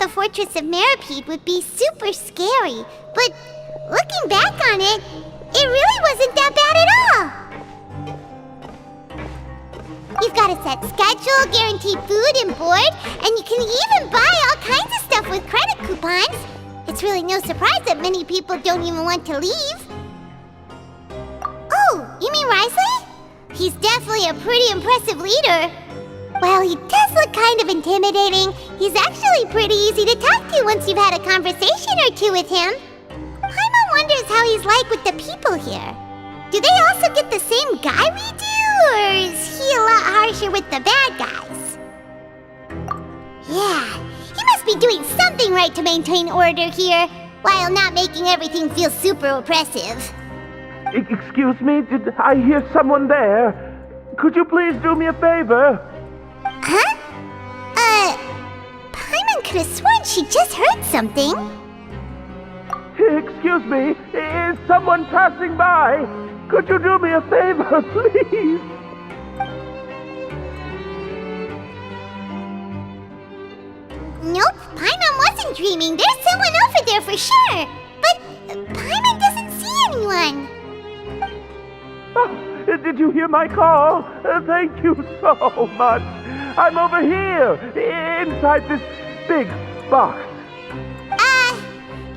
the Fortress of Meropide would be super scary, but looking back on it, it really wasn't that bad at all. You've got a set schedule, guaranteed food and board, and you can even buy all kinds of stuff with credit coupons. It's really no surprise that many people don't even want to leave. Oh, you mean Wriothesley? He's definitely a pretty impressive leader. While he does look kind of intimidating, he's actually pretty easy to talk to once you've had a conversation or two with him. Paimon wonders how he's like with the people here. Do they also get the same guy we do, or is he a lot harsher with the bad guys? Yeah, he must be doing something right to maintain order here, while not making everything feel super oppressive. Excuse me, did I hear someone there? Could you please do me a favor? Huh? Paimon could have sworn she just heard something. Excuse me, is someone passing by? Could you do me a favor, please? Nope, Paimon wasn't dreaming. There's someone over there for sure. But Paimon doesn't see anyone. Oh, did you hear my call? Thank you so much. I'm over here, inside this big box.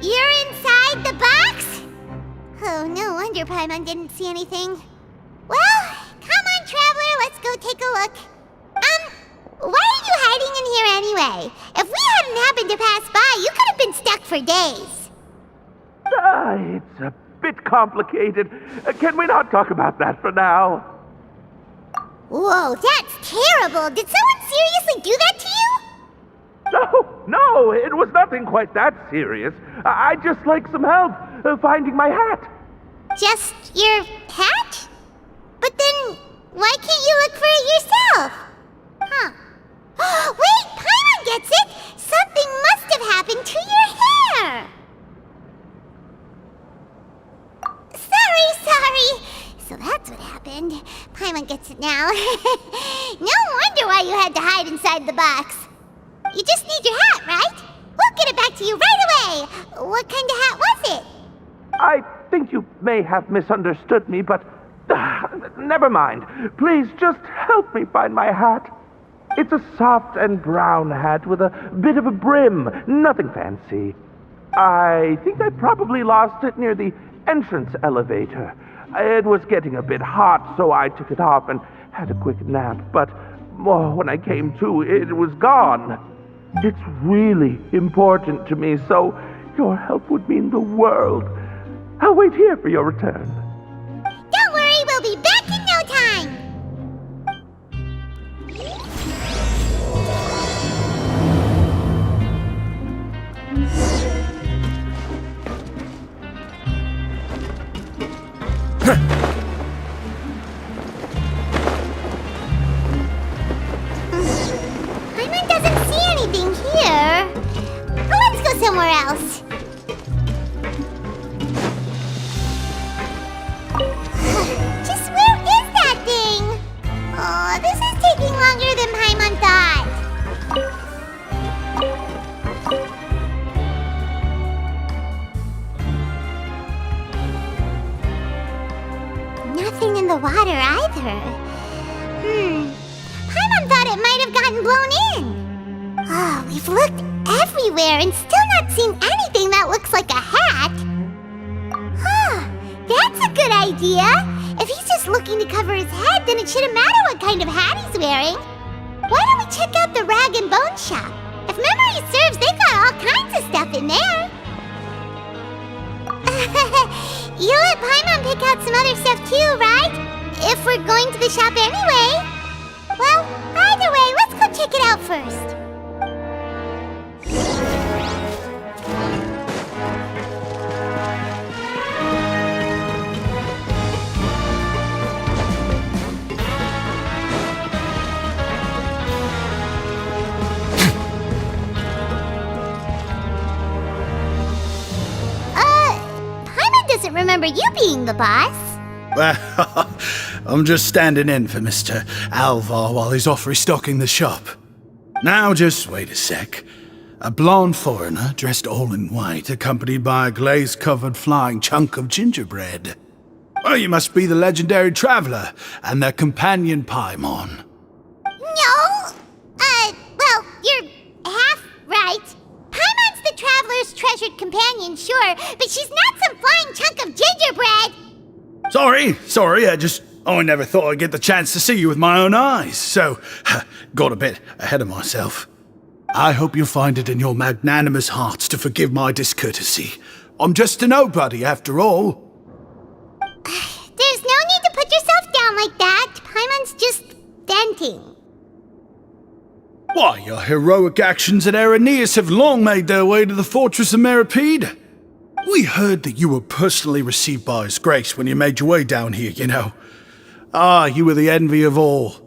You're inside the box? Oh, no wonder Paimon didn't see anything. Well, come on, Traveler, let's go take a look. Why are you hiding in here anyway? If we hadn't happened to pass by, you could have been stuck for days. It's a bit complicated. Can we not talk about that for now? Whoa, that's terrible. Did someone seriously do that to you? No, it was nothing quite that serious. I'd just like some help finding my hat. Just your hat? But then, why can't you look for it yourself? Huh. Wait, Paimon gets it! Something must have happened to your hair! Sorry. So that's what happened. Paimon gets it now. No wonder why you had to hide inside the box. You just need your hat, right? We'll get it back to you right away. What kind of hat was it? I think you may have misunderstood me, but never mind. Please just help me find my hat. It's a soft and brown hat with a bit of a brim. Nothing fancy. I think I probably lost it near the entrance elevator. It was getting a bit hot, so I took it off and had a quick nap. But when I came to, it was gone. It's really important to me, so your help would mean the world. I'll wait here for your return. Don't worry, we'll be back in no time. Paimon doesn't see anything here. Let's go somewhere else. Just where is that thing? Oh, this is taking longer than Paimon thought. Nothing in the water either. Paimon thought it might have gotten blown in. Oh, we've looked everywhere and still not seen anything that looks like a hat. Huh, that's a good idea. If he's just looking to cover his head, then it shouldn't matter what kind of hat he's wearing. Why don't we check out the rag and bone shop? If memory serves, they got all kinds of stuff in there. You let Paimon pick out some other stuff too, right? If we're going to the shop anyway. Well, either way, let's go check it out first. Paimon doesn't remember you being the boss. Well, I'm just standing in for Mr. Alvar while he's off restocking the shop. Now, just wait a sec. A blonde foreigner dressed all in white, accompanied by a glaze-covered flying chunk of gingerbread. Oh, you must be the legendary traveler and their companion Paimon. No! Well, you're half right. Paimon's the traveler's treasured companion, sure, but she's not some flying chunk of gingerbread! Sorry, I never thought I'd get the chance to see you with my own eyes, so got a bit ahead of myself. I hope you'll find it in your magnanimous hearts to forgive my discourtesy. I'm just a nobody, after all. There's no need to put yourself down like that. Paimon's just venting. Why, your heroic actions at Araneus have long made their way to the fortress of Meripede. We heard that you were personally received by His Grace when you made your way down here, you know. You were the envy of all.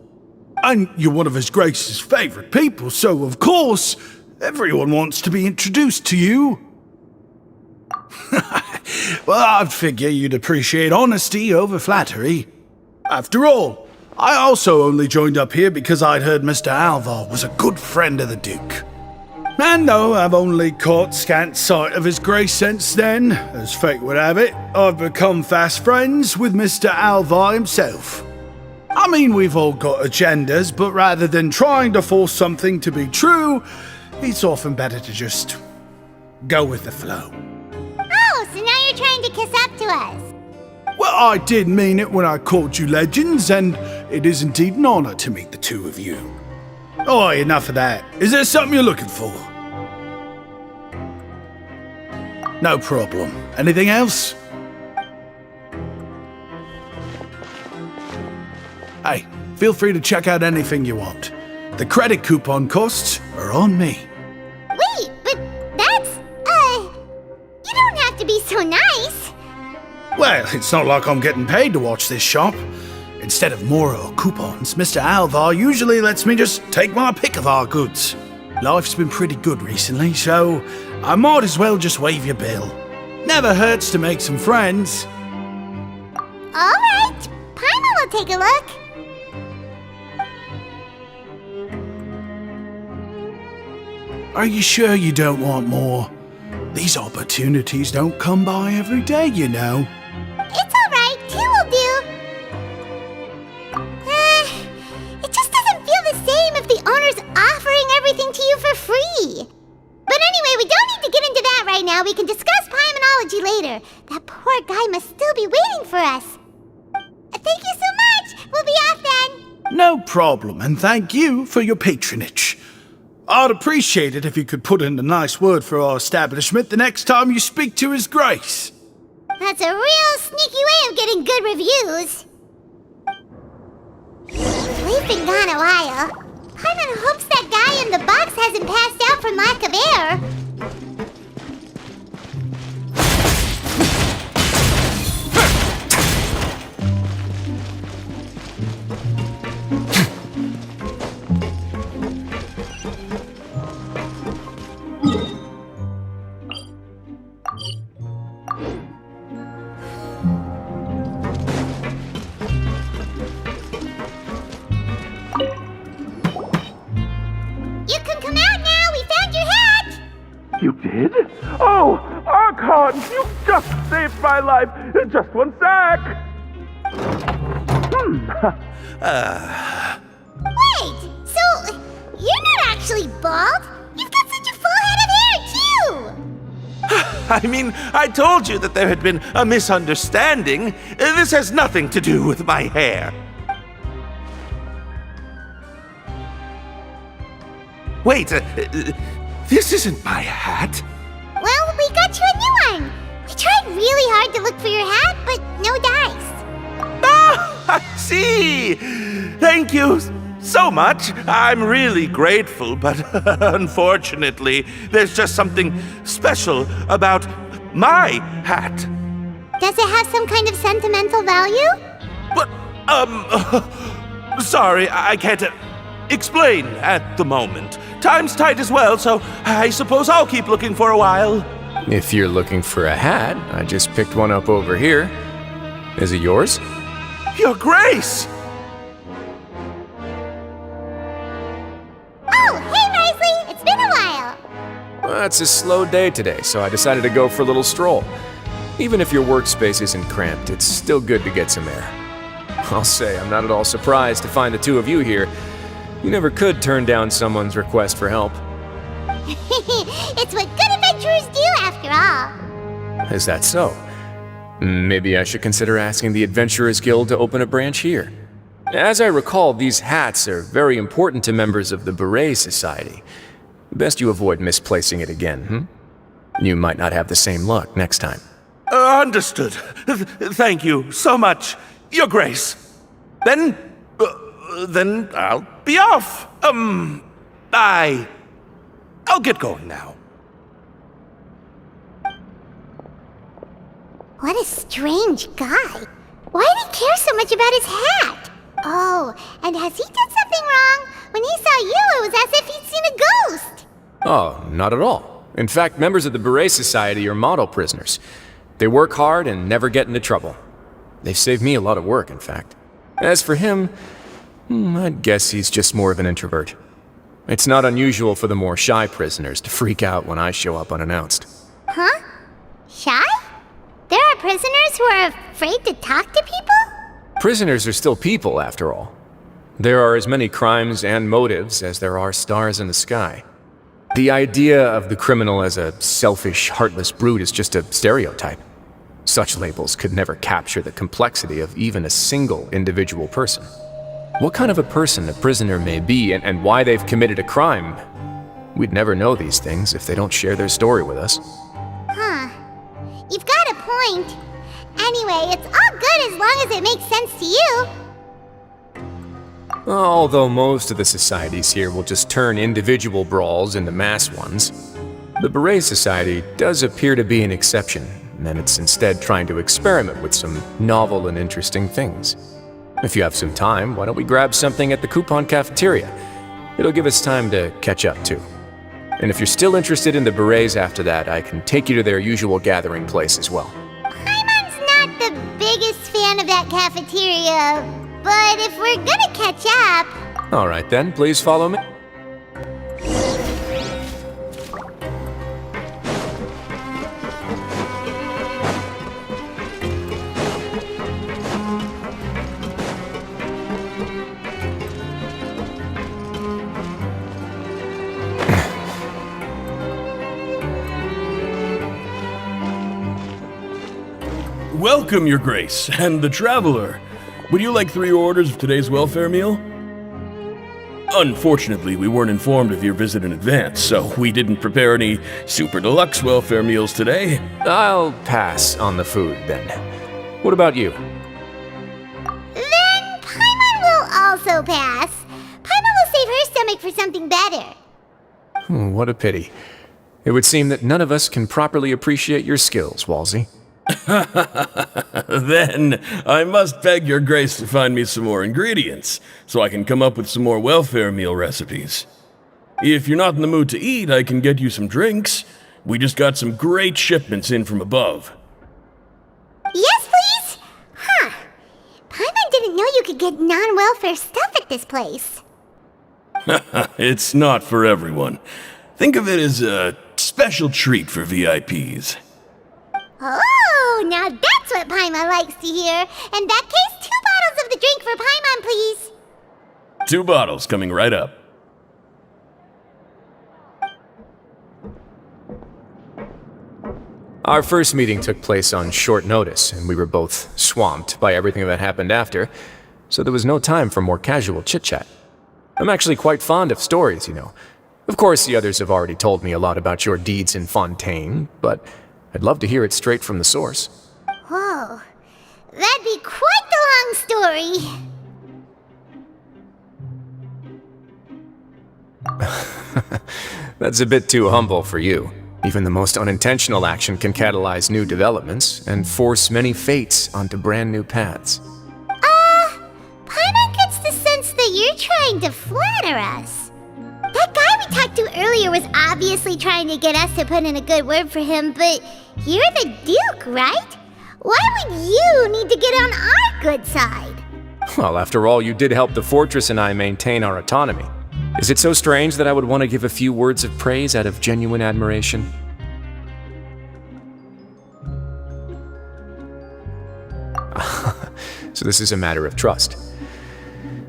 And you're one of His Grace's favorite people, so of course, everyone wants to be introduced to you. Well, I'd figure you'd appreciate honesty over flattery. After all, I also only joined up here because I'd heard Mr. Alvar was a good friend of the Duke. And though I've only caught scant sight of His Grace since then, as fate would have it, I've become fast friends with Mr. Alvar himself. I mean, we've all got agendas, but rather than trying to force something to be true, it's often better to just go with the flow. Oh, so now you're trying to kiss up to us. Well, I did mean it when I called you legends, and it is indeed an honor to meet the two of you. Oh, enough of that. Is there something you're looking for? No problem. Anything else? Hey, feel free to check out anything you want. The credit coupon costs are on me. Wait, but that's, you don't have to be so nice. Well, it's not like I'm getting paid to watch this shop. Instead of more or coupons, Mr. Alvar usually lets me just take my pick of our goods. Life's been pretty good recently, so I might as well just waive your bill. Never hurts to make some friends. All right, Paimon will take a look. Are you sure you don't want more? These opportunities don't come by every day, you know. It's all right, two will do. It just doesn't feel the same if the owner's offering everything to you for free. But anyway, we don't need to get into that right now. We can discuss Paimonology later. That poor guy must still be waiting for us. Thank you so much. We'll be off then. No problem, and thank you for your patronage. I'd appreciate it if you could put in a nice word for our establishment the next time you speak to His Grace. That's a real sneaky way of getting good reviews. We've been gone a while. Paimon hopes that guy in the box hasn't passed out from lack of air. You did? Oh, Archon, you just saved my life. Just one sec. Wait, so you're not actually bald? You've got such a full head of hair, too! I mean, I told you that there had been a misunderstanding. This has nothing to do with my hair. Wait, this isn't my hat. Well, we got you a new one. We tried really hard to look for your hat, but no dice. Ah, I see. Thank you so much. I'm really grateful, but unfortunately, there's just something special about my hat. Does it have some kind of sentimental value? But, sorry, I can't explain at the moment. Time's tight as well, so I suppose I'll keep looking for a while. If you're looking for a hat, I just picked one up over here. Is it yours? Your Grace! Oh, hey, Wriothesley! It's been a while! Well, it's a slow day today, so I decided to go for a little stroll. Even if your workspace isn't cramped, it's still good to get some air. I'll say I'm not at all surprised to find the two of you here. You never could turn down someone's request for help. It's what good adventurers do, after all. Is that so? Maybe I should consider asking the Adventurers Guild to open a branch here. As I recall, these hats are very important to members of the Beret Society. Best you avoid misplacing it again, You might not have the same luck next time. Understood. Thank you so much, Your Grace. Then I'll be off. I'll get going now. What a strange guy. Why did he care so much about his hat? Oh, and has he done something wrong? When he saw you, it was as if he'd seen a ghost. Oh, not at all. In fact, members of the Beret Society are model prisoners. They work hard and never get into trouble. They've saved me a lot of work, in fact. As for him, I'd guess he's just more of an introvert. It's not unusual for the more shy prisoners to freak out when I show up unannounced. Huh? Shy? There are prisoners who are afraid to talk to people? Prisoners are still people, after all. There are as many crimes and motives as there are stars in the sky. The idea of the criminal as a selfish, heartless brute is just a stereotype. Such labels could never capture the complexity of even a single individual person. What kind of a person a prisoner may be and why they've committed a crime, we'd never know these things if they don't share their story with us. Huh. You've got a point. Anyway, it's all good as long as it makes sense to you. Although most of the societies here will just turn individual brawls into mass ones, the Beret Society does appear to be an exception, and it's instead trying to experiment with some novel and interesting things. If you have some time, why don't we grab something at the Coupon Cafeteria? It'll give us time to catch up too. And if you're still interested in the Berets after that, I can take you to their usual gathering place as well. Paimon's not the biggest fan of that cafeteria, but if we're gonna catch up... All right then, please follow me. Welcome, Your Grace, and the Traveler. Would you like 3 orders of today's welfare meal? Unfortunately, we weren't informed of your visit in advance, so we didn't prepare any super deluxe welfare meals today. I'll pass on the food then. What about you? Then Paimon will also pass. Paimon will save her stomach for something better. What a pity. It would seem that none of us can properly appreciate your skills, Walsey. Then I must beg Your Grace to find me some more ingredients, so I can come up with some more welfare meal recipes. If you're not in the mood to eat, I can get you some drinks. We just got some great shipments in from above. Yes, please? Huh. Paimon didn't know you could get non-welfare stuff at this place. It's not for everyone. Think of it as a special treat for VIPs. Oh, now that's what Paimon likes to hear. In that case, 2 bottles of the drink for Paimon, please. 2 bottles coming right up. Our first meeting took place on short notice, and we were both swamped by everything that happened after, so there was no time for more casual chit-chat. I'm actually quite fond of stories, you know. Of course, the others have already told me a lot about your deeds in Fontaine, but I'd love to hear it straight from the source. Whoa. That'd be quite the long story. That's a bit too humble for you. Even the most unintentional action can catalyze new developments and force many fates onto brand new paths. Paimon gets the sense that you're trying to flatter us. That guy we talked to earlier was obviously trying to get us to put in a good word for him, but you're the Duke, right? Why would you need to get on our good side? Well, after all, you did help the fortress and I maintain our autonomy. Is it so strange that I would want to give a few words of praise out of genuine admiration? So this is a matter of trust.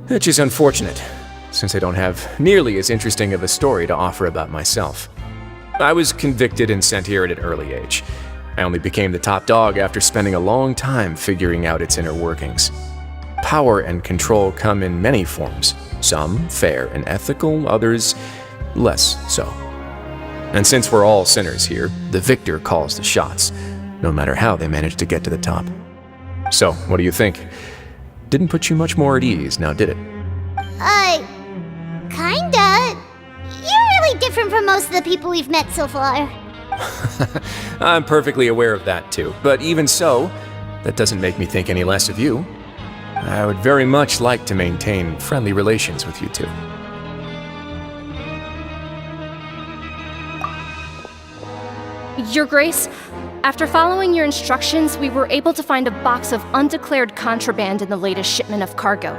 Which is unfortunate, since I don't have nearly as interesting of a story to offer about myself. I was convicted and sent here at an early age. I only became the top dog after spending a long time figuring out its inner workings. Power and control come in many forms, some fair and ethical, others less so. And since we're all sinners here, the victor calls the shots, no matter how they manage to get to the top. So, what do you think? Didn't put you much more at ease, now did it? Kinda. You're really different from most of the people we've met so far. I'm perfectly aware of that too, but even so, that doesn't make me think any less of you. I would very much like to maintain friendly relations with you two. Your Grace, after following your instructions, we were able to find a box of undeclared contraband in the latest shipment of cargo.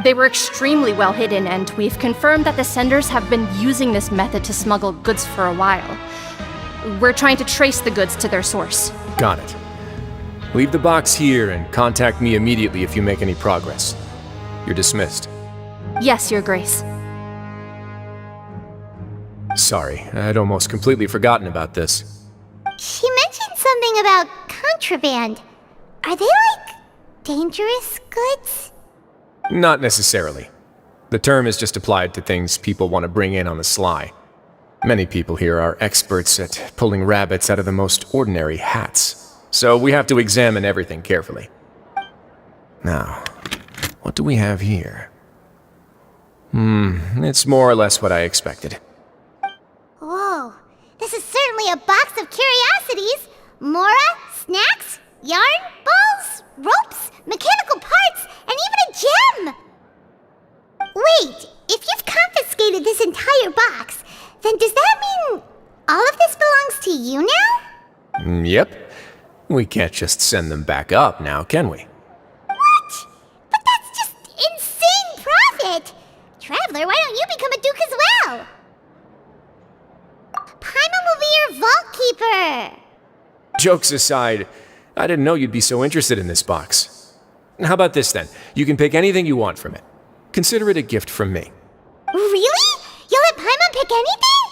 They were extremely well hidden, and we've confirmed that the senders have been using this method to smuggle goods for a while. We're trying to trace the goods to their source. Got it. Leave the box here and contact me immediately if you make any progress. You're dismissed. Yes, Your Grace. Sorry, I'd almost completely forgotten about this. She mentioned something about contraband. Are they like dangerous goods? Not necessarily. The term is just applied to things people want to bring in on the sly. Many people here are experts at pulling rabbits out of the most ordinary hats, so we have to examine everything carefully. Now, what do we have here? It's more or less what I expected. Whoa, this is certainly a box of curiosities. Mora, snacks, yarn, balls, ropes, mechanical parts, and even a gem! Wait, if you've confiscated this entire box, then does that mean all of this belongs to you now? Yep. We can't just send them back up now, can we? What? But that's just insane profit! Traveler, why don't you become a duke as well? Paimon will be your vault keeper! Jokes aside, I didn't know you'd be so interested in this box. How about this then? You can pick anything you want from it. Consider it a gift from me. Really? You'll let Paimon pick anything?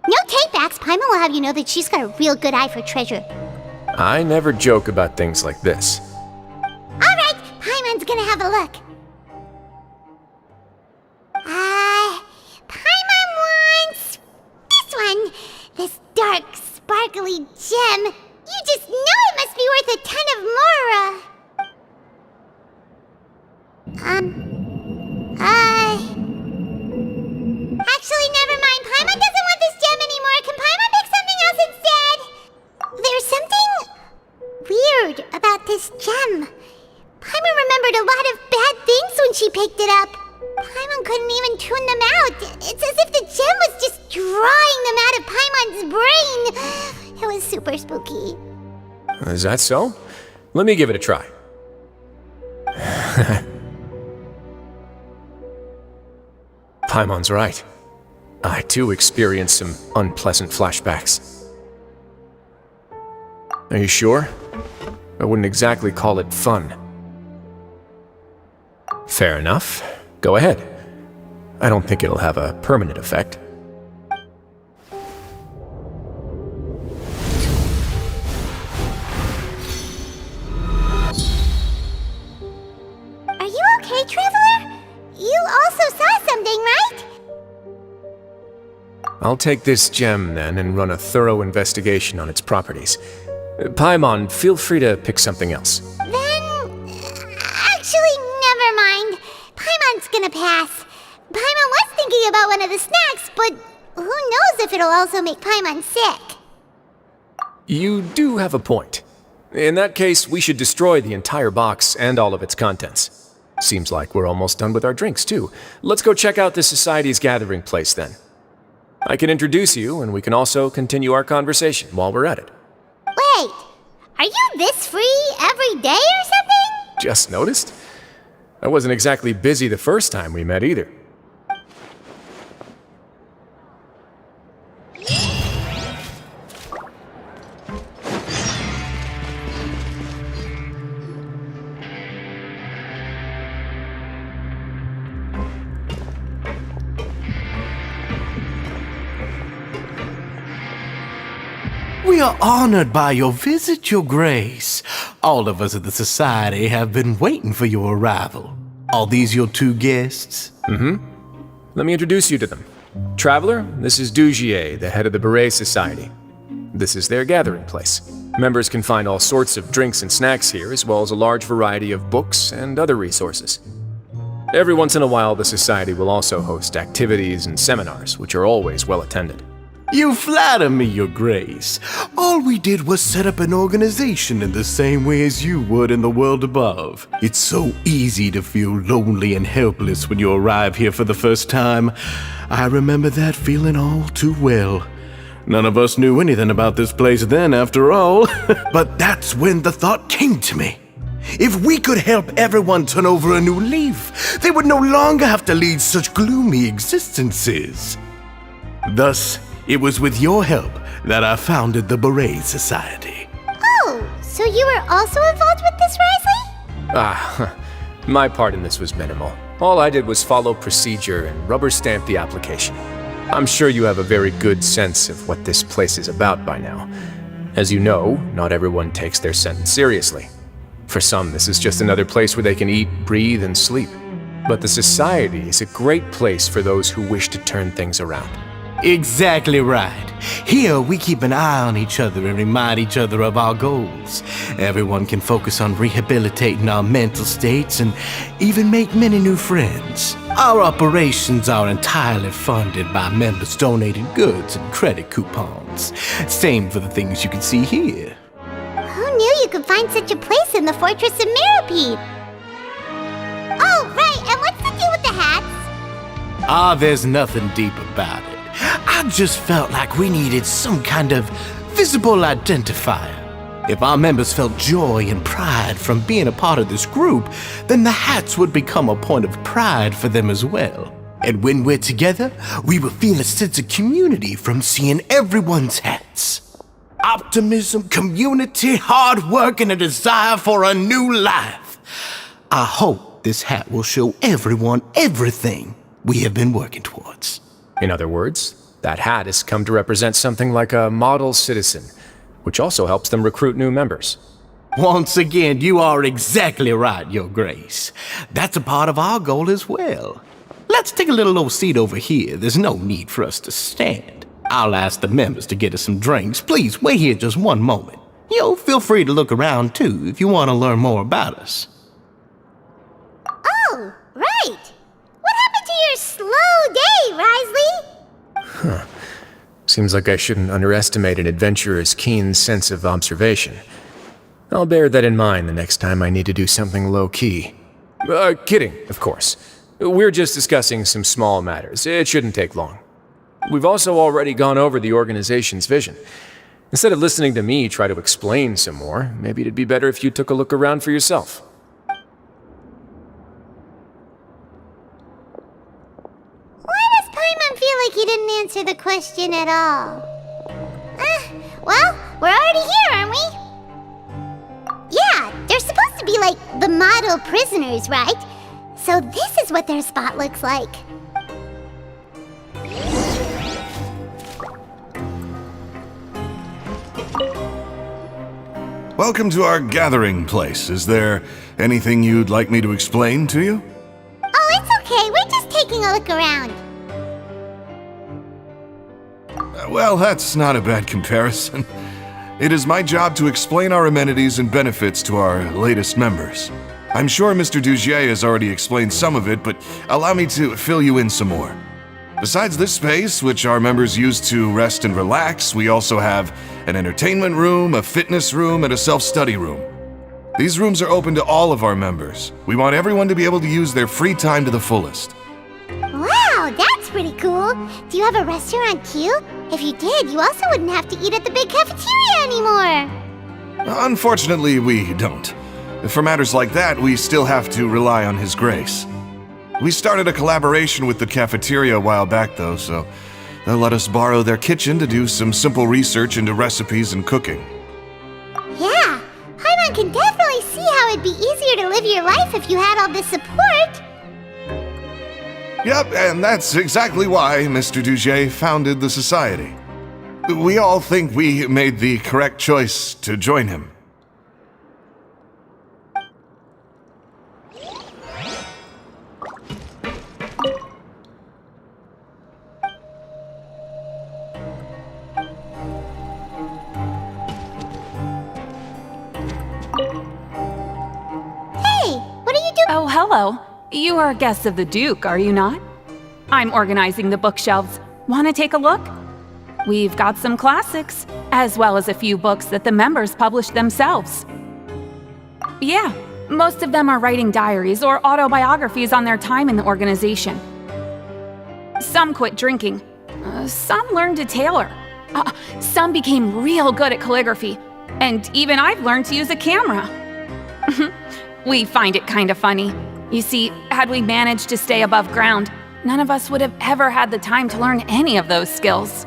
No takebacks. Paimon will have you know that she's got a real good eye for treasure. I never joke about things like this. Alright, Paimon's gonna have a look. Paimon wants this one. This dark, sparkly gem. You just know it must be worth a ton of Mora. Actually, never mind. Paimon doesn't want this gem anymore. Can Paimon pick something else instead? There's something weird about this gem. Paimon remembered a lot of bad things when she picked it up. Paimon couldn't even tune them out. It's as if the gem was just drawing them out of Paimon's brain. It was super spooky. Is that so? Let me give it a try. Paimon's right. I too experienced some unpleasant flashbacks. Are you sure? I wouldn't exactly call it fun. Fair enough. Go ahead. I don't think it'll have a permanent effect. Are you okay, Traveler? You also saw something, right? I'll take this gem then and run a thorough investigation on its properties. Paimon, feel free to pick something else. Then, actually, never mind. Paimon's gonna pass. Paimon was thinking about one of the snacks, but who knows if it'll also make Paimon sick. You do have a point. In that case, we should destroy the entire box and all of its contents. Seems like we're almost done with our drinks, too. Let's go check out the Society's gathering place, then. I can introduce you, and we can also continue our conversation while we're at it. Wait, are you this free every day or something? Just noticed? I wasn't exactly busy the first time we met, either. We are honored by your visit, Your Grace. All of us at the Society have been waiting for your arrival. Are these your two guests? Let me introduce you to them. Traveler, this is Dugier, the head of the Beret Society. This is their gathering place. Members can find all sorts of drinks and snacks here, as well as a large variety of books and other resources. Every once in a while, the Society will also host activities and seminars, which are always well attended. You flatter me, Your Grace. All we did was set up an organization in the same way as you would in the world above. It's so easy to feel lonely and helpless when you arrive here for the first time. I remember that feeling all too well. None of us knew anything about this place then, after all. But that's when the thought came to me. If we could help everyone turn over a new leaf, they would no longer have to lead such gloomy existences. Thus, it was with your help that I founded the Beret Society. Oh, so you were also involved with this, Wriothesley? My part in this was minimal. All I did was follow procedure and rubber stamp the application. I'm sure you have a very good sense of what this place is about by now. As you know, not everyone takes their sentence seriously. For some, this is just another place where they can eat, breathe, and sleep. But the Society is a great place for those who wish to turn things around. Exactly right. Here, we keep an eye on each other and remind each other of our goals. Everyone can focus on rehabilitating our mental states and even make many new friends. Our operations are entirely funded by members donating goods and credit coupons. Same for the things you can see here. Who knew you could find such a place in the Fortress of Mirapede? Oh, right, and what's the deal with the hats? There's nothing deep about it. I just felt like we needed some kind of visible identifier. If our members felt joy and pride from being a part of this group, then the hats would become a point of pride for them as well. And when we're together, we will feel a sense of community from seeing everyone's hats. Optimism, community, hard work, and a desire for a new life. I hope this hat will show everyone everything we have been working towards. In other words, that hat has come to represent something like a model citizen, which also helps them recruit new members. Once again, you are exactly right, Your Grace. That's a part of our goal as well. Let's take a little old seat over here. There's no need for us to stand. I'll ask the members to get us some drinks. Please wait here just one moment. Feel free to look around too if you want to learn more about us. Oh, right. What happened to your slow day, Wriothesley? Seems like I shouldn't underestimate an adventurer's keen sense of observation. I'll bear that in mind the next time I need to do something low-key. Kidding, of course. We're just discussing some small matters. It shouldn't take long. We've also already gone over the organization's vision. Instead of listening to me try to explain some more, maybe it'd be better if you took a look around for yourself. Why does Paimon feel like he didn't answer the question at all? Well, we're already here, aren't we? Yeah, they're supposed to be like the model prisoners, right? So this is what their spot looks like. Welcome to our gathering place. Is there anything you'd like me to explain to you? Oh, it's okay. We're just taking a look around. Well, that's not a bad comparison. It is my job to explain our amenities and benefits to our latest members. I'm sure Mr. Dugier has already explained some of it, but allow me to fill you in some more. Besides this space, which our members use to rest and relax, we also have an entertainment room, a fitness room, and a self-study room. These rooms are open to all of our members. We want everyone to be able to use their free time to the fullest. Wow, that's pretty cool. Do you have a restaurant too? If you did, you also wouldn't have to eat at the big cafeteria anymore. Unfortunately, we don't. For matters like that, we still have to rely on His Grace. We started a collaboration with the cafeteria a while back, though, so they'll let us borrow their kitchen to do some simple research into recipes and cooking. Yeah, Paimon can definitely see how it'd be easier to live your life if you had all this support. Yep, and that's exactly why Mr. Dugier founded the society. We all think we made the correct choice to join him. Oh, hello. You are guests of the Duke, are you not? I'm organizing the bookshelves. Want to take a look? We've got some classics, as well as a few books that the members published themselves. Yeah, most of them are writing diaries or autobiographies on their time in the organization. Some quit drinking. Some learned to tailor. Some became real good at calligraphy. And even I've learned to use a camera. We find it kind of funny. You see, had we managed to stay above ground, none of us would have ever had the time to learn any of those skills.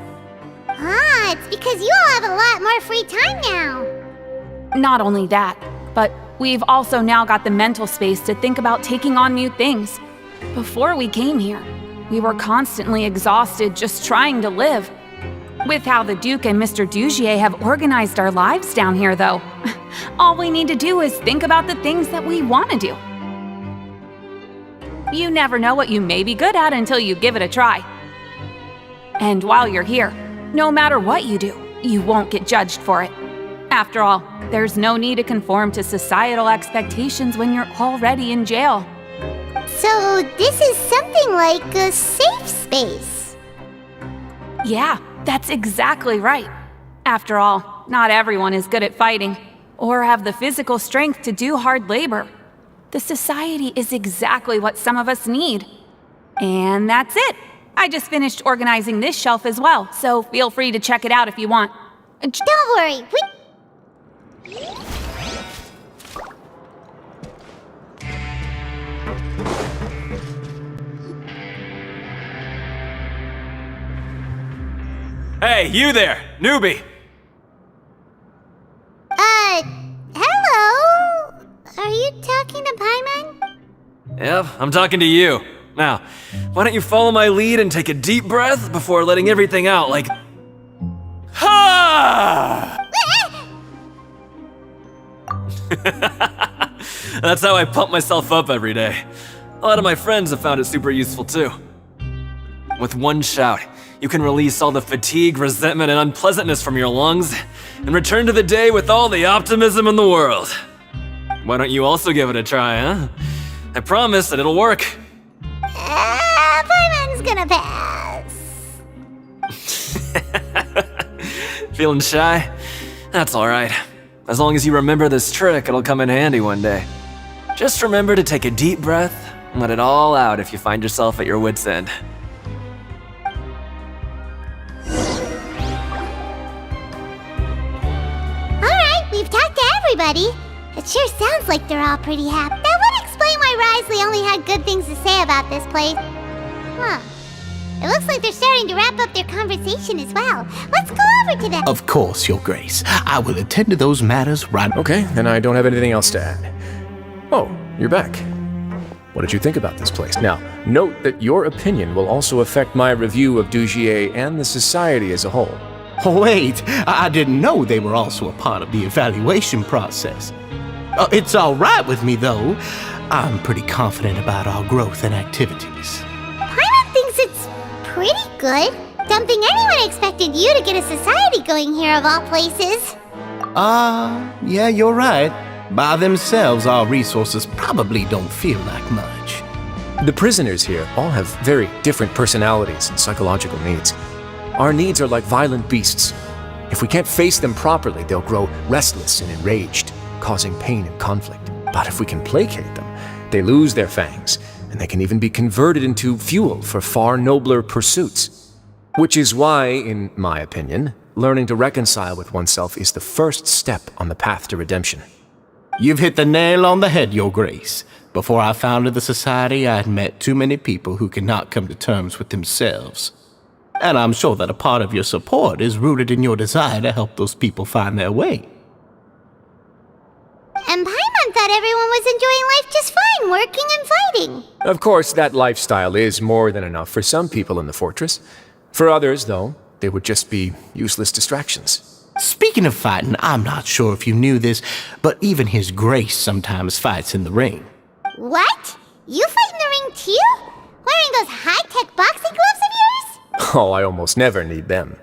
Ah, it's because you all have a lot more free time now. Not only that, but we've also now got the mental space to think about taking on new things. Before we came here, we were constantly exhausted just trying to live. With how the Duke and Mr. Dugier have organized our lives down here, though, all we need to do is think about the things that we want to do. You never know what you may be good at until you give it a try. And while you're here, no matter what you do, you won't get judged for it. After all, there's no need to conform to societal expectations when you're already in jail. So this is something like a safe space. Yeah, that's exactly right. After all, not everyone is good at fighting, or have the physical strength to do hard labor. The society is exactly what some of us need. And that's it. I just finished organizing this shelf as well, so feel free to check it out if you want. Don't worry, Hey, you there, newbie! Hello? Are you talking to Paimon? Yep, I'm talking to you. Now, why don't you follow my lead and take a deep breath before letting everything out like... Ha! That's how I pump myself up every day. A lot of my friends have found it super useful too. With one shout, you can release all the fatigue, resentment, and unpleasantness from your lungs and return to the day with all the optimism in the world. Why don't you also give it a try, huh? I promise that it'll work. Paimon's gonna pass. Feeling shy? That's alright. As long as you remember this trick, it'll come in handy one day. Just remember to take a deep breath and let it all out if you find yourself at your wit's end. We've talked to everybody. It sure sounds like they're all pretty happy. That would explain why Wriothesley only had good things to say about this place. Huh. It looks like they're starting to wrap up their conversation as well. Let's go over to them. Of course, Your Grace. I will attend to those matters right... Okay, then I don't have anything else to add. Oh, you're back. What did you think about this place? Now, note that your opinion will also affect my review of Dugier and the society as a whole. Wait, I didn't know they were also a part of the evaluation process. It's all right with me, though. I'm pretty confident about our growth and activities. Paimon thinks it's pretty good. Don't think anyone expected you to get a society going here of all places. Yeah, you're right. By themselves, our resources probably don't feel like much. The prisoners here all have very different personalities and psychological needs. Our needs are like violent beasts. If we can't face them properly, they'll grow restless and enraged, causing pain and conflict. But if we can placate them, they lose their fangs, and they can even be converted into fuel for far nobler pursuits. Which is why, in my opinion, learning to reconcile with oneself is the first step on the path to redemption. You've hit the nail on the head, Your Grace. Before I founded the Society, I had met too many people who could not come to terms with themselves. And I'm sure that a part of your support is rooted in your desire to help those people find their way. And Paimon thought everyone was enjoying life just fine, working and fighting. Of course, that lifestyle is more than enough for some people in the fortress. For others, though, they would just be useless distractions. Speaking of fighting, I'm not sure if you knew this, but even His Grace sometimes fights in the ring. What? You fight in the ring too? Wearing those high-tech boxing gloves of yours? Oh, I almost never need them.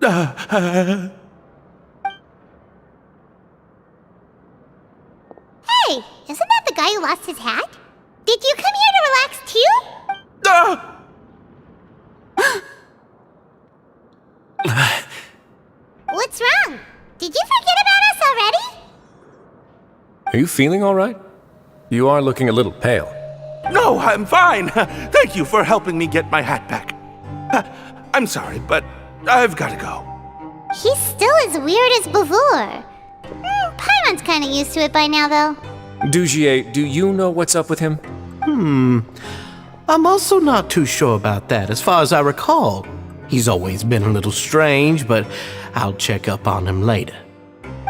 Hey, isn't that the guy who lost his hat? Did you come here to relax too? What's wrong? Did you forget about us already? Are you feeling all right? You are looking a little pale. No, I'm fine. Thank you for helping me get my hat back. I'm sorry, but I've got to go. He's still as weird as before. Paimon's kinda used to it by now, though. Dugier, do you know what's up with him? I'm also not too sure about that. As far as I recall, he's always been a little strange, but I'll check up on him later.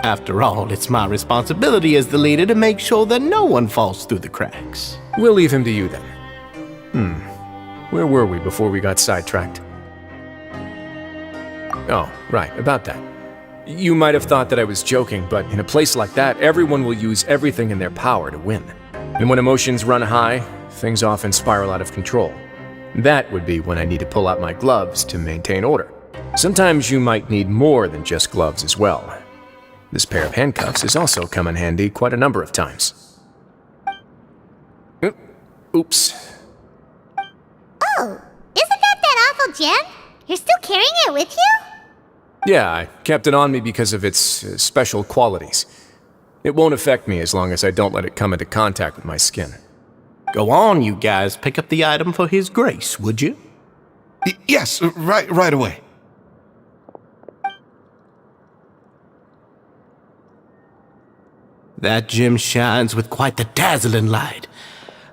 After all, it's my responsibility as the leader to make sure that no one falls through the cracks. We'll leave him to you then. Where were we before we got sidetracked? Oh, right, about that. You might have thought that I was joking, but in a place like that, everyone will use everything in their power to win. And when emotions run high, things often spiral out of control. That would be when I need to pull out my gloves to maintain order. Sometimes you might need more than just gloves as well. This pair of handcuffs has also come in handy quite a number of times. Oops. Oh, isn't that awful gem? You're still carrying it with you? Yeah, I kept it on me because of its special qualities. It won't affect me as long as I don't let it come into contact with my skin. Go on, you guys, pick up the item for His Grace, would you? Yes, right away. That gem shines with quite the dazzling light.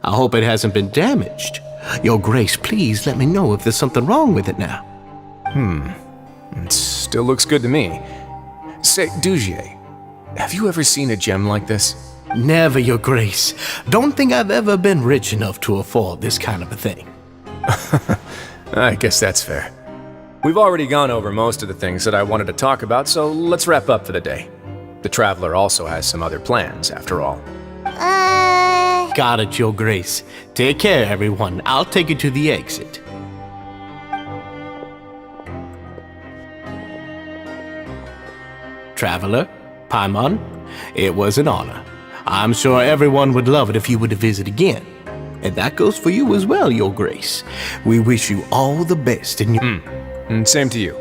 I hope it hasn't been damaged. Your Grace, please let me know if there's something wrong with it now. It still looks good to me. Say, Dugier, have you ever seen a gem like this? Never, Your Grace. Don't think I've ever been rich enough to afford this kind of a thing. I guess that's fair. We've already gone over most of the things that I wanted to talk about, so let's wrap up for the day. The Traveler also has some other plans, after all. Got it, Your Grace. Take care, everyone. I'll take you to the exit. Traveler, Paimon, it was an honor. I'm sure everyone would love it if you were to visit again. And that goes for you as well, Your Grace. We wish you all the best in your... And same to you.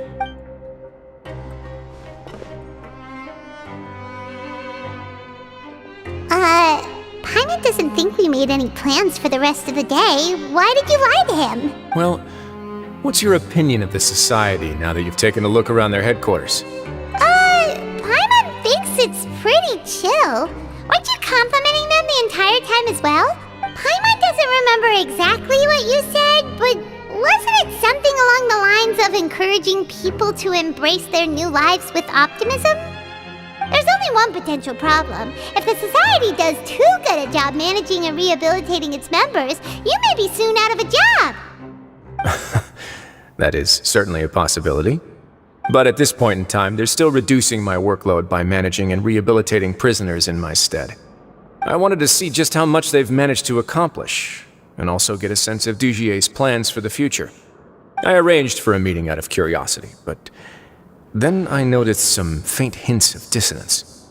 Paimon doesn't think we made any plans for the rest of the day. Why did you lie to him? Well, what's your opinion of the Society now that you've taken a look around their headquarters? Paimon thinks it's pretty chill. Weren't you complimenting them the entire time as well? Paimon doesn't remember exactly what you said, but wasn't it something along the lines of encouraging people to embrace their new lives with optimism? There's only one potential problem. If the Society does too good a job managing and rehabilitating its members, you may be soon out of a job. That is certainly a possibility. But at this point in time, they're still reducing my workload by managing and rehabilitating prisoners in my stead. I wanted to see just how much they've managed to accomplish, and also get a sense of Dugier's plans for the future. I arranged for a meeting out of curiosity, but then I noticed some faint hints of dissonance.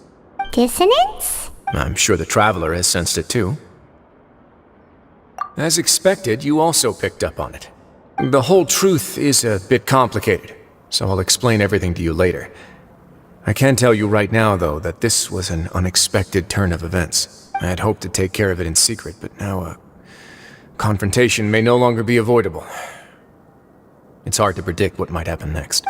Dissonance? I'm sure the Traveler has sensed it too. As expected, you also picked up on it. The whole truth is a bit complicated, so I'll explain everything to you later. I can tell you right now, though, that this was an unexpected turn of events. I had hoped to take care of it in secret, but now a confrontation may no longer be avoidable. It's hard to predict what might happen next.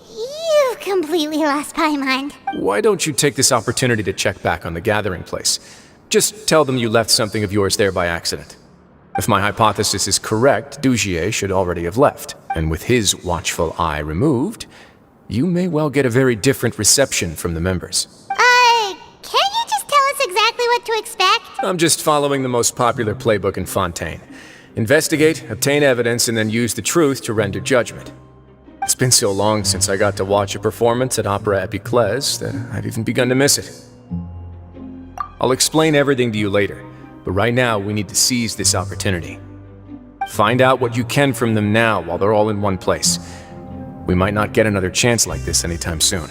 You've completely lost Paimon. Why don't you take this opportunity to check back on the gathering place? Just tell them you left something of yours there by accident. If my hypothesis is correct, Dugier should already have left, and with his watchful eye removed, you may well get a very different reception from the members. Can't you just tell us exactly what to expect? I'm just following the most popular playbook in Fontaine. Investigate, obtain evidence, and then use the truth to render judgment. It's been so long since I got to watch a performance at Opera Epiclese that I've even begun to miss it. I'll explain everything to you later, but right now we need to seize this opportunity. Find out what you can from them now while they're all in one place. We might not get another chance like this anytime soon.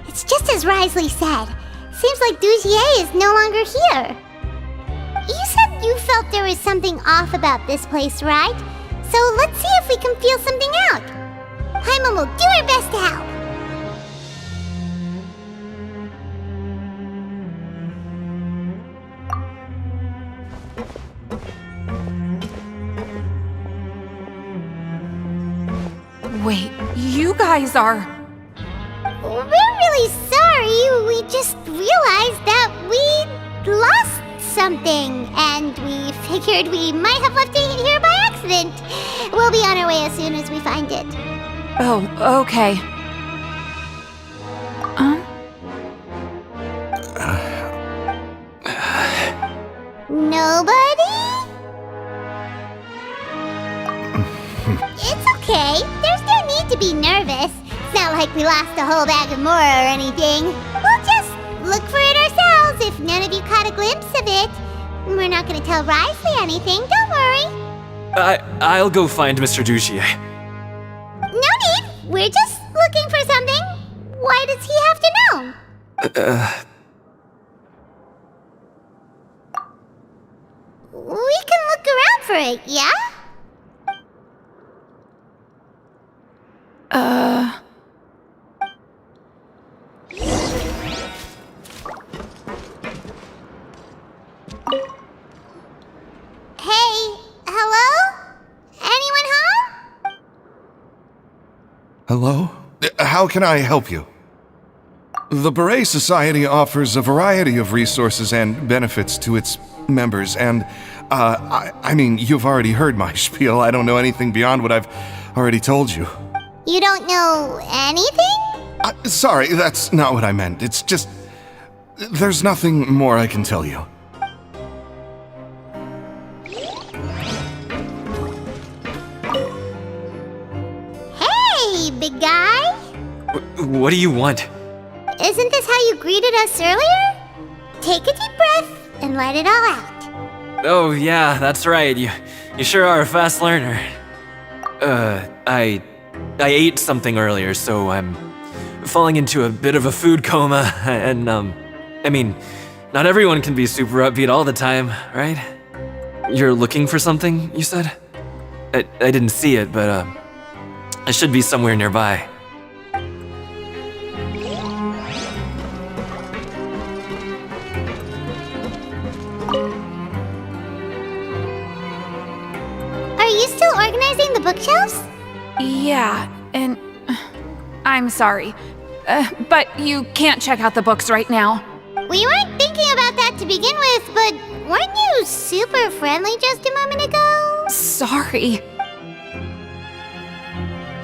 It's just as Wriothesley said. Seems like Dugier is no longer here. You said you felt there was something off about this place, right? So let's see if we can feel something out. Paimon will do her best to help. Wait, you guys are... We're really sorry. We just realized that we lost something, and we figured we might have left it here by accident. We'll be on our way as soon as we find it. Oh, okay. Nobody? It's okay. There's no need to be nervous. It's not like we lost a whole bag of Mora or anything. We'll just look for it ourselves if none of you caught a glimpse of it. We're not gonna tell Wriothesley anything, don't worry. I'll go find Mr. Dugier. No need. We're just looking for something. Why does he have to know? We can look around for it, yeah? Hey, hello? Anyone home? Hello? How can I help you? The Beret Society offers a variety of resources and benefits to its members, and, I mean, you've already heard my spiel. I don't know anything beyond what I've already told you. You don't know anything? Sorry, that's not what I meant. It's just... there's nothing more I can tell you. Hey, big guy. What do you want? Isn't this how you greeted us earlier? Take a deep breath and let it all out. Oh, yeah, that's right. You sure are a fast learner. I ate something earlier, so I'm falling into a bit of a food coma, and, I mean, not everyone can be super upbeat all the time, right? You're looking for something, you said? I didn't see it, but, it should be somewhere nearby. Are you still organizing the bookshelves? Yeah, and... I'm sorry. But you can't check out the books right now. We weren't thinking about that to begin with, but weren't you super friendly just a moment ago? Sorry.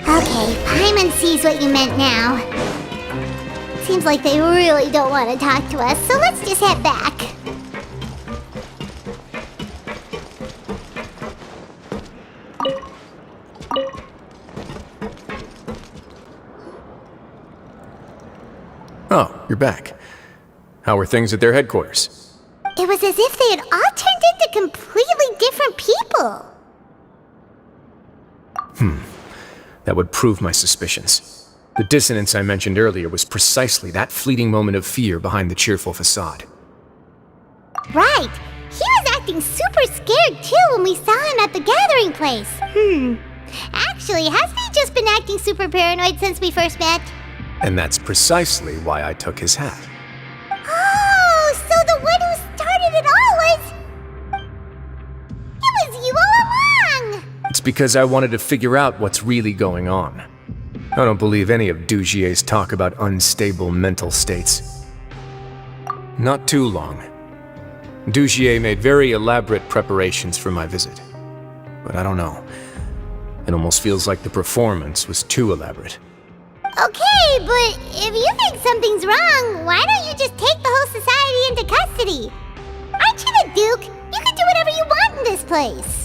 Okay, Paimon sees what you meant now. Seems like they really don't want to talk to us, so let's just head back. Oh, you're back. How were things at their headquarters? It was as if they had all turned into completely different people. That would prove my suspicions. The dissonance I mentioned earlier was precisely that fleeting moment of fear behind the cheerful facade. Right. He was acting super scared too when we saw him at the gathering place. Actually, hasn't he just been acting super paranoid since we first met? And that's precisely why I took his hat. Oh, so the one who started it all was... It's because I wanted to figure out what's really going on. I don't believe any of Dugier's talk about unstable mental states. Not too long. Dugier made very elaborate preparations for my visit. But I don't know. It almost feels like the performance was too elaborate. Okay, but if you think something's wrong, why don't you just take the whole society into custody? Aren't you the Duke? You can do whatever you want in this place.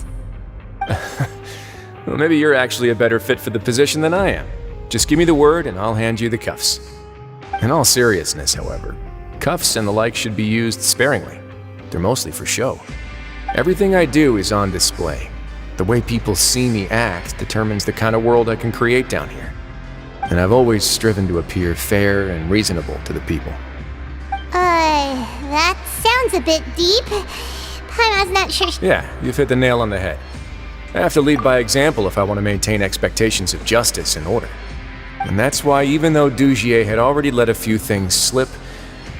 Well, maybe you're actually a better fit for the position than I am. Just give me the word and I'll hand you the cuffs. In all seriousness, however, cuffs and the like should be used sparingly. They're mostly for show. Everything I do is on display. The way people see me act determines the kind of world I can create down here. And I've always striven to appear fair and reasonable to the people. That sounds a bit deep. Paimon's not sure. Yeah, you've hit the nail on the head. I have to lead by example if I want to maintain expectations of justice and order. And that's why even though Dugier had already let a few things slip,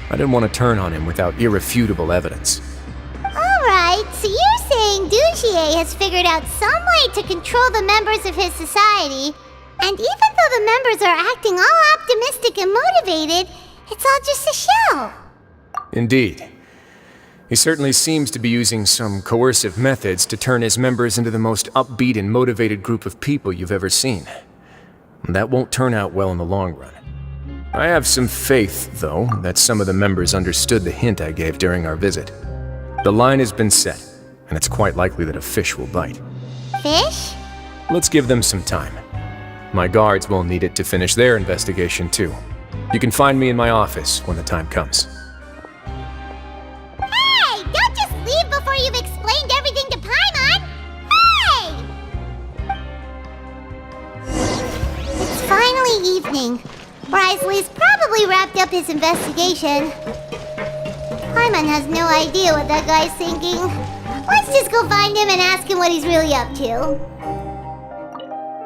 I didn't want to turn on him without irrefutable evidence. Alright, so you're saying Dugier has figured out some way to control the members of his society, and even though the members are acting all optimistic and motivated, it's all just a show. Indeed. He certainly seems to be using some coercive methods to turn his members into the most upbeat and motivated group of people you've ever seen. That won't turn out well in the long run. I have some faith, though, that some of the members understood the hint I gave during our visit. The line has been set, and it's quite likely that a fish will bite. Fish? Let's give them some time. My guards will need it to finish their investigation, too. You can find me in my office when the time comes. Hey! Don't just leave before you've explained everything to Paimon! Hey! It's finally evening. Wriothesley's probably wrapped up his investigation. Paimon has no idea what that guy's thinking. Let's just go find him and ask him what he's really up to.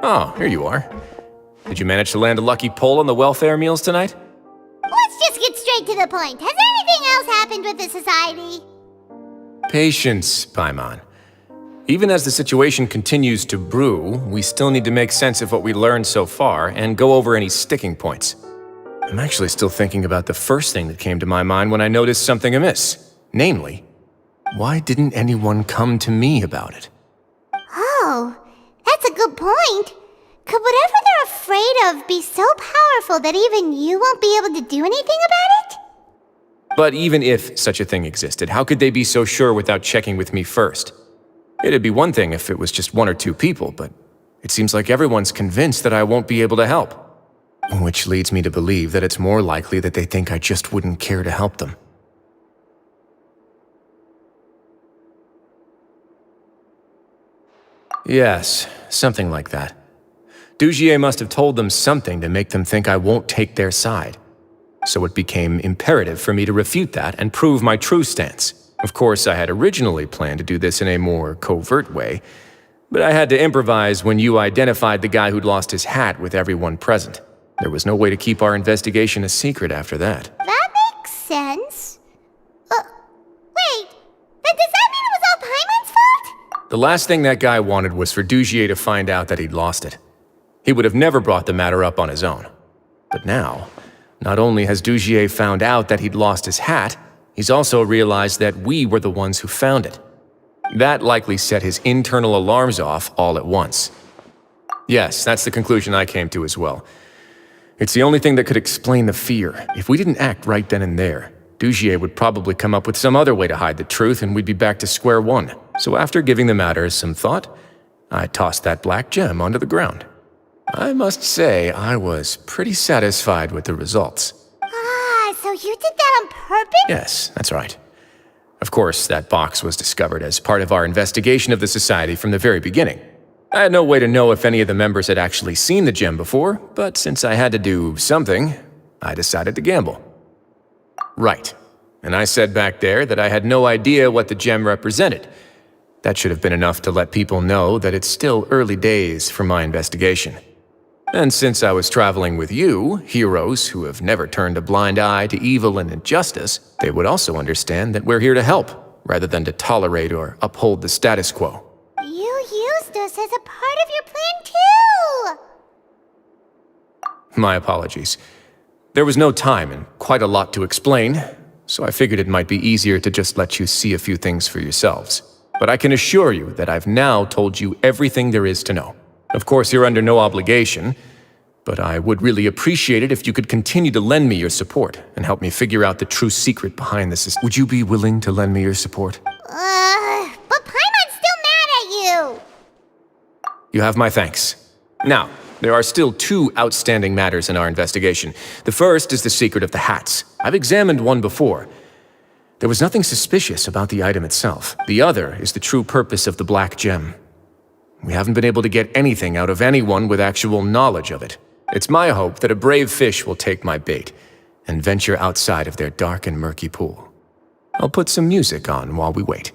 Oh, here you are. Did you manage to land a lucky pull on the welfare meals tonight? Let's just get straight to the point. Has anything else happened with the society? Patience, Paimon. Even as the situation continues to brew, we still need to make sense of what we learned so far and go over any sticking points. I'm actually still thinking about the first thing that came to my mind when I noticed something amiss. Namely, why didn't anyone come to me about it? Oh, that's a good point. Could whatever they're afraid of be so powerful that even you won't be able to do anything about it? But even if such a thing existed, how could they be so sure without checking with me first? It'd be one thing if it was just one or two people, but it seems like everyone's convinced that I won't be able to help. Which leads me to believe that it's more likely that they think I just wouldn't care to help them. Yes, something like that. Dugier must have told them something to make them think I won't take their side. So it became imperative for me to refute that and prove my true stance. Of course, I had originally planned to do this in a more covert way, but I had to improvise when you identified the guy who'd lost his hat with everyone present. There was no way to keep our investigation a secret after that. That makes sense. Wait, then does that mean it was all Paimon's fault? The last thing that guy wanted was for Dugier to find out that he'd lost it. He would have never brought the matter up on his own. But now, not only has Dugier found out that he'd lost his hat, he's also realized that we were the ones who found it. That likely set his internal alarms off all at once. Yes, that's the conclusion I came to as well. It's the only thing that could explain the fear. If we didn't act right then and there, Dugier would probably come up with some other way to hide the truth and we'd be back to square one. So after giving the matter some thought, I tossed that black gem onto the ground. I must say, I was pretty satisfied with the results. Ah, so you did that on purpose? Yes, that's right. Of course, that box was discovered as part of our investigation of the society from the very beginning. I had no way to know if any of the members had actually seen the gem before, but since I had to do something, I decided to gamble. Right. And I said back there that I had no idea what the gem represented. That should have been enough to let people know that it's still early days for my investigation. And since I was traveling with you, heroes who have never turned a blind eye to evil and injustice, they would also understand that we're here to help, rather than to tolerate or uphold the status quo. You used us this as a part of your plan too! My apologies. There was no time and quite a lot to explain, so I figured it might be easier to just let you see a few things for yourselves. But I can assure you that I've now told you everything there is to know. Of course, you're under no obligation, but I would really appreciate it if you could continue to lend me your support and help me figure out the true secret behind this. Would you be willing to lend me your support? But Paimon's still mad at you! You have my thanks. Now, there are still two outstanding matters in our investigation. The first is the secret of the hats. I've examined one before. There was nothing suspicious about the item itself. The other is the true purpose of the black gem. We haven't been able to get anything out of anyone with actual knowledge of it. It's my hope that a brave fish will take my bait and venture outside of their dark and murky pool. I'll put some music on while we wait.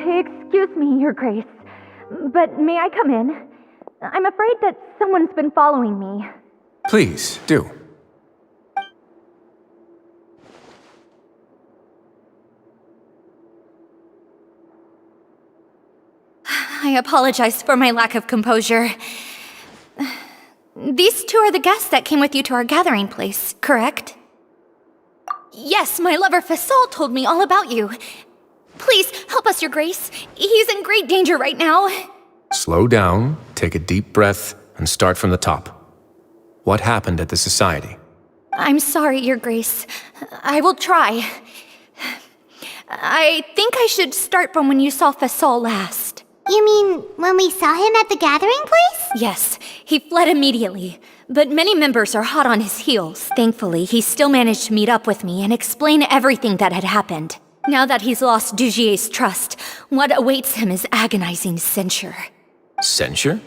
Excuse me, Your Grace, but may I come in? I'm afraid that someone's been following me. Please, do. I apologize for my lack of composure. These two are the guests that came with you to our gathering place, correct? Yes, my lover Fasol told me all about you. Please, help us, Your Grace. He's in great danger right now. Slow down, take a deep breath, and start from the top. What happened at the Society? I'm sorry, Your Grace. I will try. I think I should start from when you saw Fasol last. You mean when we saw him at the gathering place? Yes, he fled immediately, but many members are hot on his heels. Thankfully, he still managed to meet up with me and explain everything that had happened. Now that he's lost Dugier's trust, what awaits him is agonizing censure. Censure?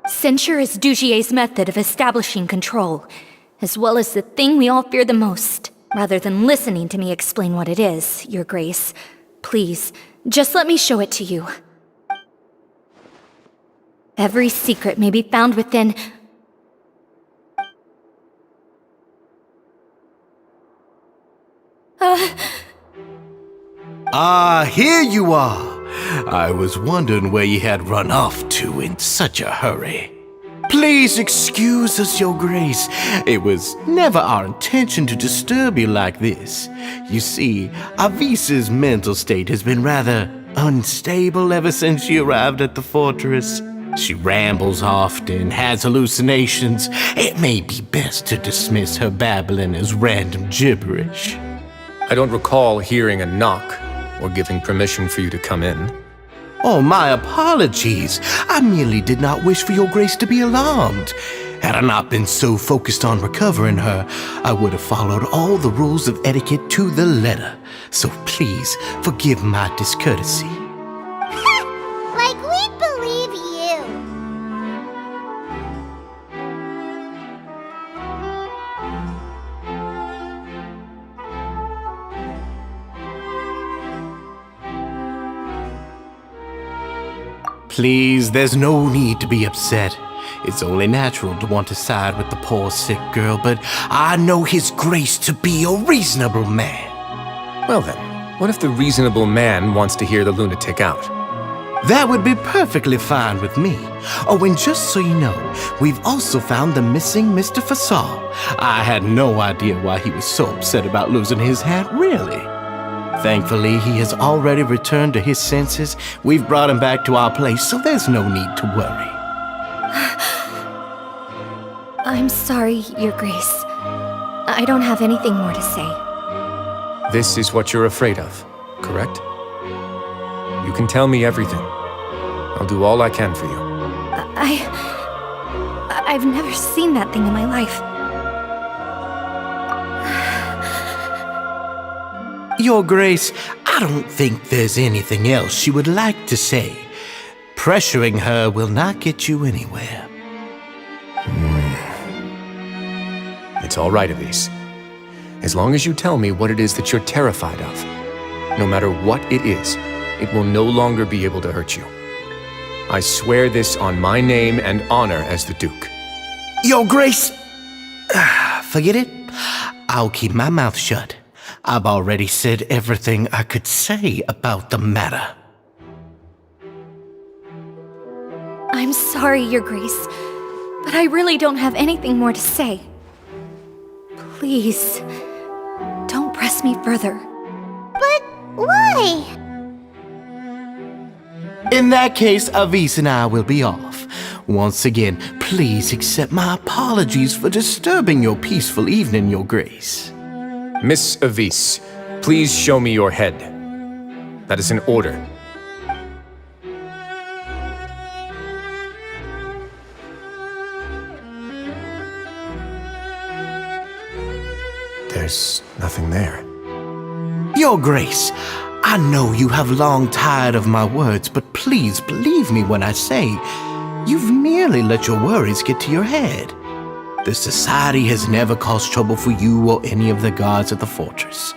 Censure is Dugier's method of establishing control, as well as the thing we all fear the most. Rather than listening to me explain what it is, Your Grace, please, just let me show it to you. Every secret may be found within... Here you are. I was wondering where you had run off to in such a hurry. Please excuse us, Your Grace. It was never our intention to disturb you like this. You see, Avisa's mental state has been rather unstable ever since she arrived at the fortress. She rambles often, has hallucinations. It may be best to dismiss her babbling as random gibberish. I don't recall hearing a knock or giving permission for you to come in. Oh, my apologies. I merely did not wish for Your Grace to be alarmed. Had I not been so focused on recovering her, I would have followed all the rules of etiquette to the letter. So please forgive my discourtesy. Like we'd believe you. Please, there's no need to be upset. It's only natural to want to side with the poor sick girl, but I know His Grace to be a reasonable man. Well then, what if the reasonable man wants to hear the lunatic out? That would be perfectly fine with me. Oh, and just so you know, we've also found the missing Mr. Fasol. I had no idea why he was so upset about losing his hat, really. Thankfully, he has already returned to his senses. We've brought him back to our place, so there's no need to worry. I'm sorry, Your Grace. I don't have anything more to say. This is what you're afraid of, correct? You can tell me everything. I'll do all I can for you. I've never seen that thing in my life. Your Grace, I don't think there's anything else she would like to say. Pressuring her will not get you anywhere. It's all right, Elise. As long as you tell me what it is that you're terrified of. No matter what it is, it will no longer be able to hurt you. I swear this on my name and honor as the Duke. Your Grace! Forget it. I'll keep my mouth shut. I've already said everything I could say about the matter. I'm sorry, Your Grace, but I really don't have anything more to say. Please, don't press me further. But why? In that case, Avis and I will be off. Once again, please accept my apologies for disturbing your peaceful evening, Your Grace. Miss Avis, please show me your head. That is an order. There's nothing there. Your Grace, I know you have long tired of my words, but please believe me when I say you've merely let your worries get to your head. The Society has never caused trouble for you or any of the guards at the fortress.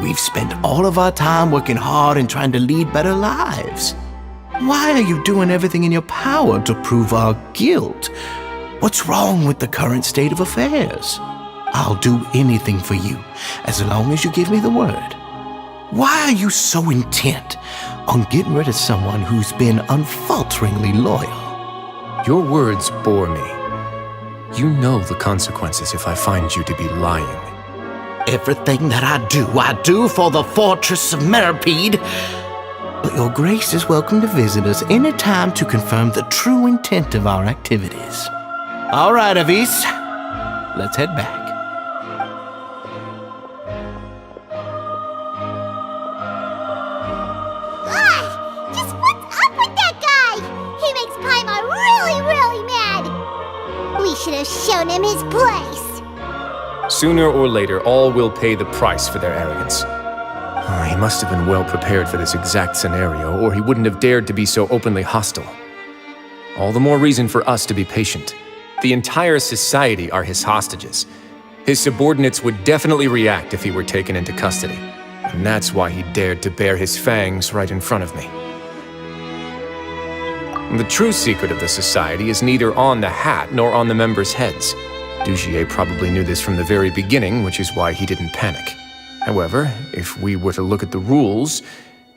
We've spent all of our time working hard and trying to lead better lives. Why are you doing everything in your power to prove our guilt? What's wrong with the current state of affairs? I'll do anything for you, as long as you give me the word. Why are you so intent on getting rid of someone who's been unfalteringly loyal? Your words bore me. You know the consequences if I find you to be lying. Everything that I do for the Fortress of Meripede. But Your Grace is welcome to visit us any time to confirm the true intent of our activities. All right, Avis, let's head back. Just what's up with that guy? He makes Paimon really, really mad. We should have shown him his place. Sooner or later, all will pay the price for their arrogance. He must have been well prepared for this exact scenario, or he wouldn't have dared to be so openly hostile. All the more reason for us to be patient. The entire society are his hostages. His subordinates would definitely react if he were taken into custody. And that's why he dared to bare his fangs right in front of me. The true secret of the society is neither on the hat nor on the members' heads. Dugier probably knew this from the very beginning, which is why he didn't panic. However, if we were to look at the rules,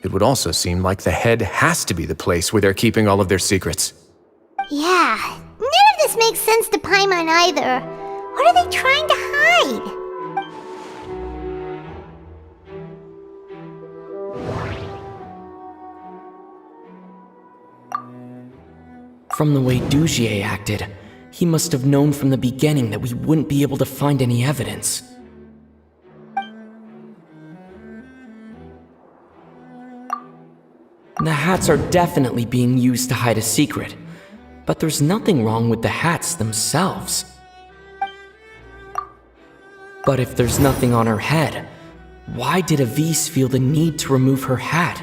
it would also seem like the head has to be the place where they're keeping all of their secrets. Yeah, none of this makes sense to Paimon either. What are they trying to hide? From the way Dugier acted, he must have known from the beginning that we wouldn't be able to find any evidence. The hats are definitely being used to hide a secret, but there's nothing wrong with the hats themselves. But if there's nothing on her head, why did Avis feel the need to remove her hat?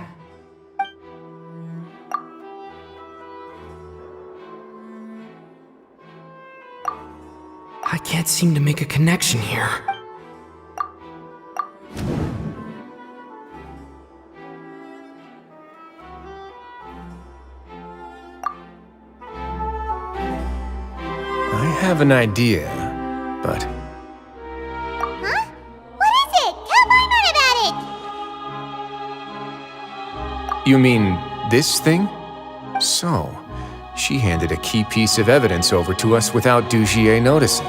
I can't seem to make a connection here. I have an idea, but... Huh? What is it? Tell Paimon about it! You mean this thing? So, she handed a key piece of evidence over to us without Dugier noticing.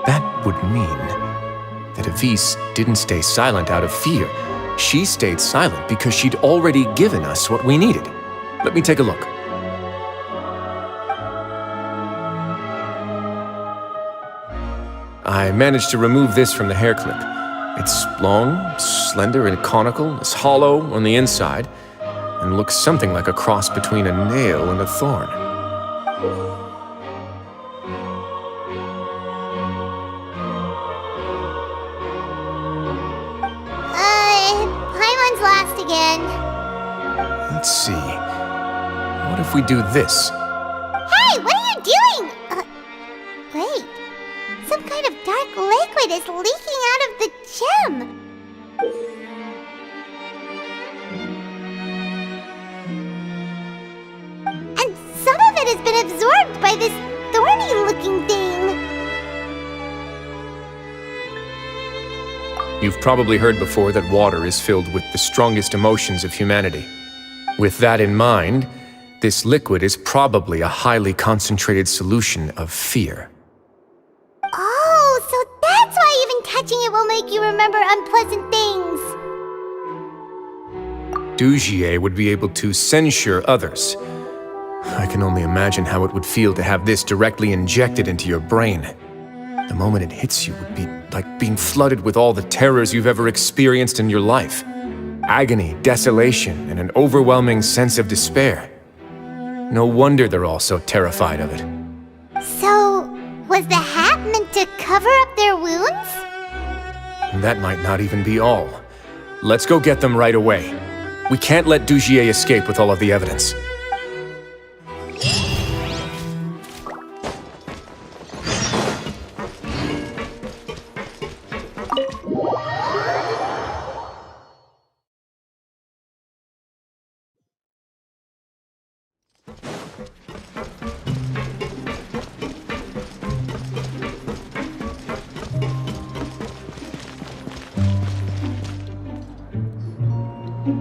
That would mean that Avis didn't stay silent out of fear. She stayed silent because she'd already given us what we needed. Let me take a look. I managed to remove this from the hair clip. It's long, slender, and conical, it's hollow on the inside, and looks something like a cross between a nail and a thorn. Let's see. What if we do this? Hey, what are you doing? Wait. Some kind of dark liquid is leaking out of the gem. And some of it has been absorbed by this thorny-looking thing. You've probably heard before that water is filled with the strongest emotions of humanity. With that in mind, this liquid is probably a highly concentrated solution of fear. Oh, so that's why even touching it will make you remember unpleasant things. Dugier would be able to censure others. I can only imagine how it would feel to have this directly injected into your brain. The moment it hits you would be like being flooded with all the terrors you've ever experienced in your life. Agony, desolation, and an overwhelming sense of despair. No wonder they're all so terrified of it. So, was the hat meant to cover up their wounds? That might not even be all. Let's go get them right away. We can't let Dugier escape with all of the evidence.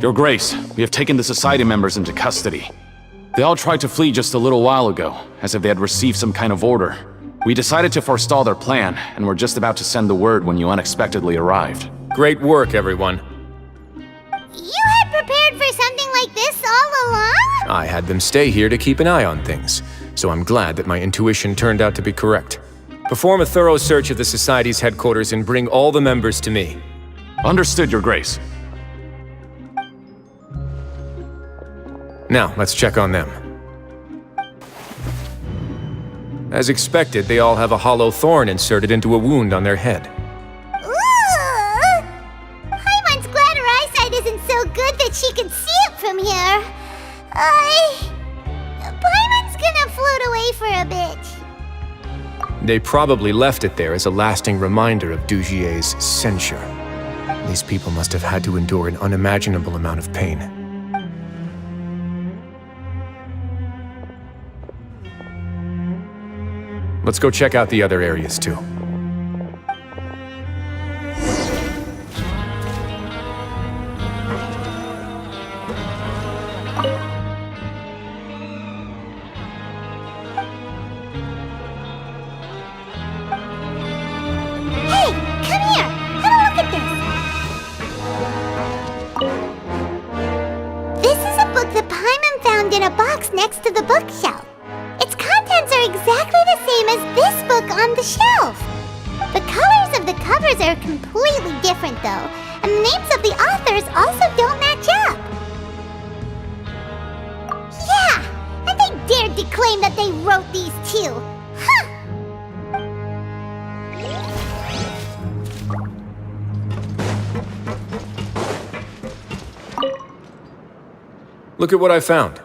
Your Grace, we have taken the Society members into custody. They all tried to flee just a little while ago, as if they had received some kind of order. We decided to forestall their plan, and were just about to send the word when you unexpectedly arrived. Great work, everyone. You had prepared for something like this all along? I had them stay here to keep an eye on things, so I'm glad that my intuition turned out to be correct. Perform a thorough search of the Society's headquarters and bring all the members to me. Understood, Your Grace. Now, let's check on them. As expected, they all have a hollow thorn inserted into a wound on their head. Ooh! Paimon's glad her eyesight isn't so good that she can see it from here. Paimon's gonna float away for a bit. They probably left it there as a lasting reminder of Dugier's censure. These people must have had to endure an unimaginable amount of pain. Let's go check out the other areas, too. Hey, come here! Have a look at this! This is a book that Paimon found in a box next to the bookshelf. Its contents are exactly the same as this book on the shelf. The colors of the covers are completely different, though, and the names of the authors also don't match up. Yeah, and they dared to claim that they wrote these too. Huh! Look at what I found.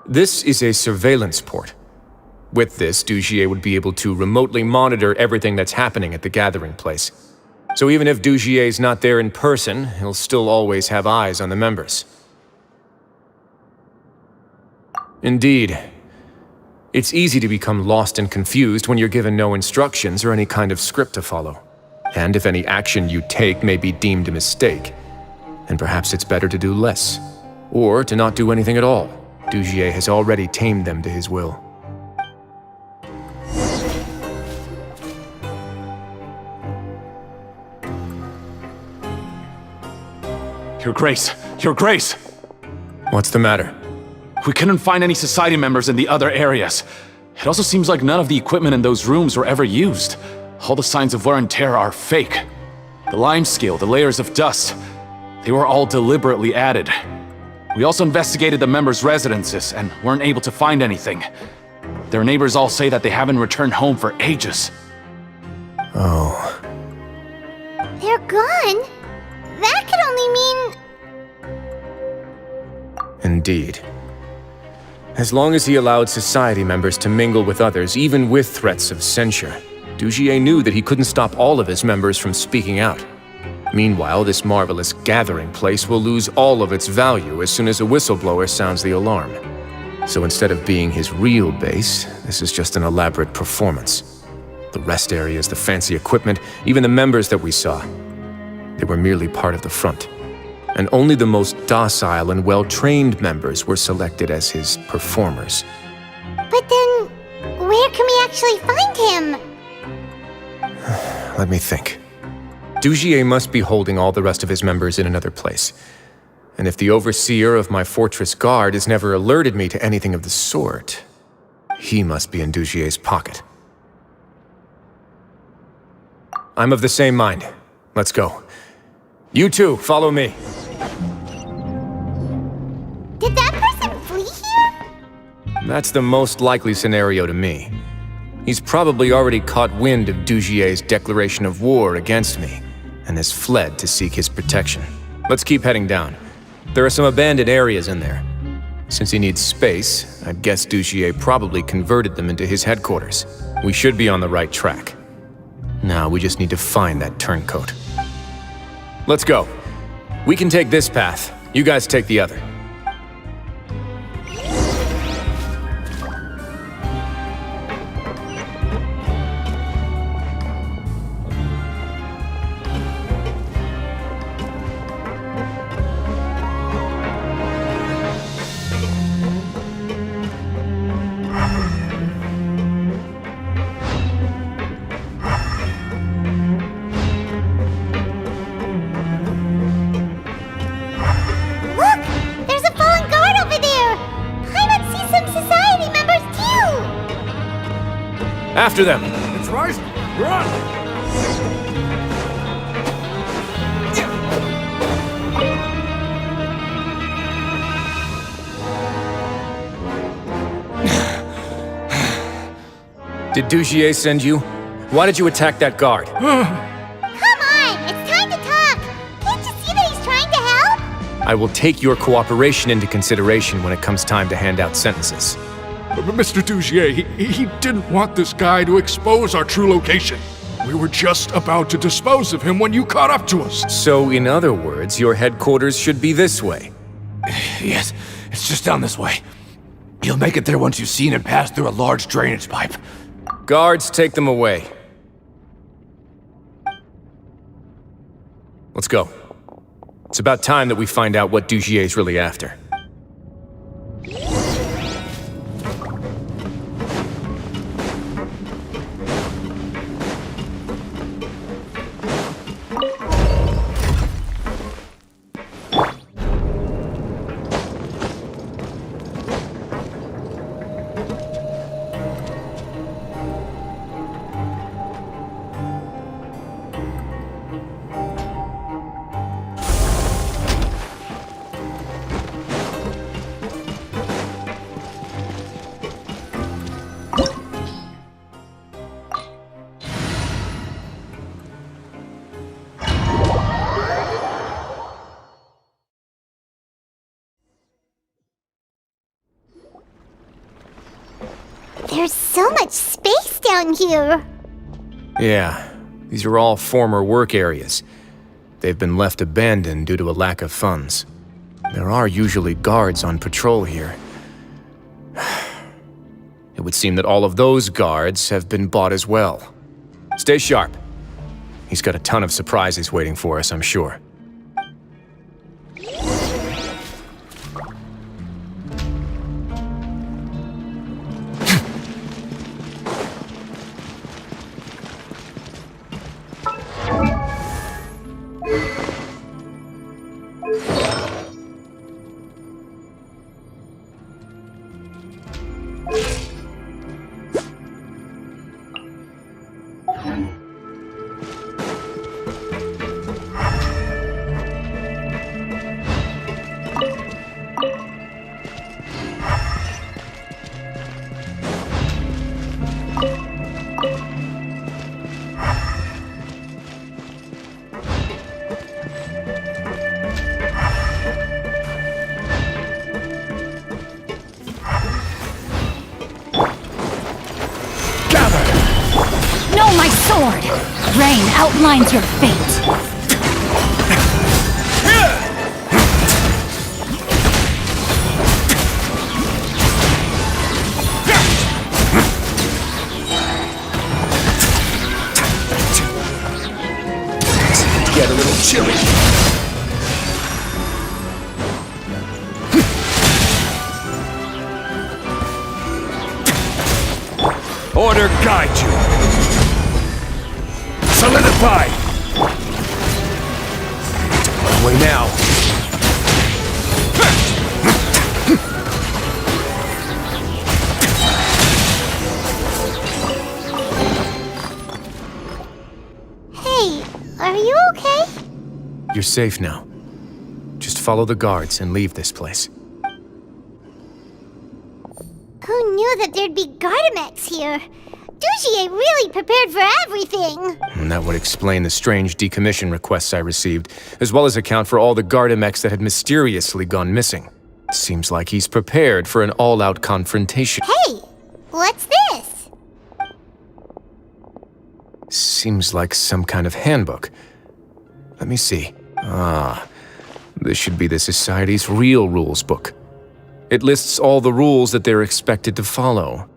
This is a surveillance port. With this, Dugier would be able to remotely monitor everything that's happening at the gathering place. So even if Dugier's not there in person, he'll still always have eyes on the members. Indeed. It's easy to become lost and confused when you're given no instructions or any kind of script to follow. And if any action you take may be deemed a mistake, then perhaps it's better to do less. Or to not do anything at all. Dugier has already tamed them to his will. Your Grace! Your Grace! What's the matter? We couldn't find any Society members in the other areas. It also seems like none of the equipment in those rooms were ever used. All the signs of wear and tear are fake. The lime scale, the layers of dust, they were all deliberately added. We also investigated the members' residences and weren't able to find anything. Their neighbors all say that they haven't returned home for ages. Oh. They're gone? That could only mean... Indeed. As long as he allowed society members to mingle with others, even with threats of censure, Dugier knew that he couldn't stop all of his members from speaking out. Meanwhile, this marvelous gathering place will lose all of its value as soon as a whistleblower sounds the alarm. So instead of being his real base, this is just an elaborate performance. The rest areas, the fancy equipment, even the members that we saw, they were merely part of the front. And only the most docile and well-trained members were selected as his performers. But then, where can we actually find him? Let me think. Dugier must be holding all the rest of his members in another place. And if the overseer of my fortress guard has never alerted me to anything of the sort, he must be in Dugier's pocket. I'm of the same mind. Let's go. You two, follow me. Did that person flee here? That's the most likely scenario to me. He's probably already caught wind of Dugier's declaration of war against me, and has fled to seek his protection. Let's keep heading down. There are some abandoned areas in there. Since he needs space, I'd guess Dugier probably converted them into his headquarters. We should be on the right track. Now we just need to find that turncoat. Let's go. We can take this path. You guys take the other. After them! That's right! Run! Did Dugier send you? Why did you attack that guard? Come on! It's time to talk! Can't you see that he's trying to help? I will take your cooperation into consideration when it comes time to hand out sentences. Mr. Dugier, he didn't want this guy to expose our true location. We were just about to dispose of him when you caught up to us. So, in other words, your headquarters should be this way? Yes, it's just down this way. You'll make it there once you've seen him pass through a large drainage pipe. Guards, take them away. Let's go. It's about time that we find out what Dugier's really after. There's so much space down here. Yeah, these are all former work areas. They've been left abandoned due to a lack of funds. There are usually guards on patrol here. It would seem that all of those guards have been bought as well. Stay sharp. He's got a ton of surprises waiting for us, I'm sure. sword. Rain outlines your fate. Get a little chilly. Order guide you. Solidify. One way now. Hey, are you okay? You're safe now. Just follow the guards and leave this place. Who knew that there'd be Gardamex here? Dugier really prepared for everything! And that would explain the strange decommission requests I received, as well as account for all the Gardamex that had mysteriously gone missing. Seems like he's prepared for an all-out confrontation. Hey, what's this? Seems like some kind of handbook. Let me see. Ah, this should be the Society's real rules book. It lists all the rules that they're expected to follow.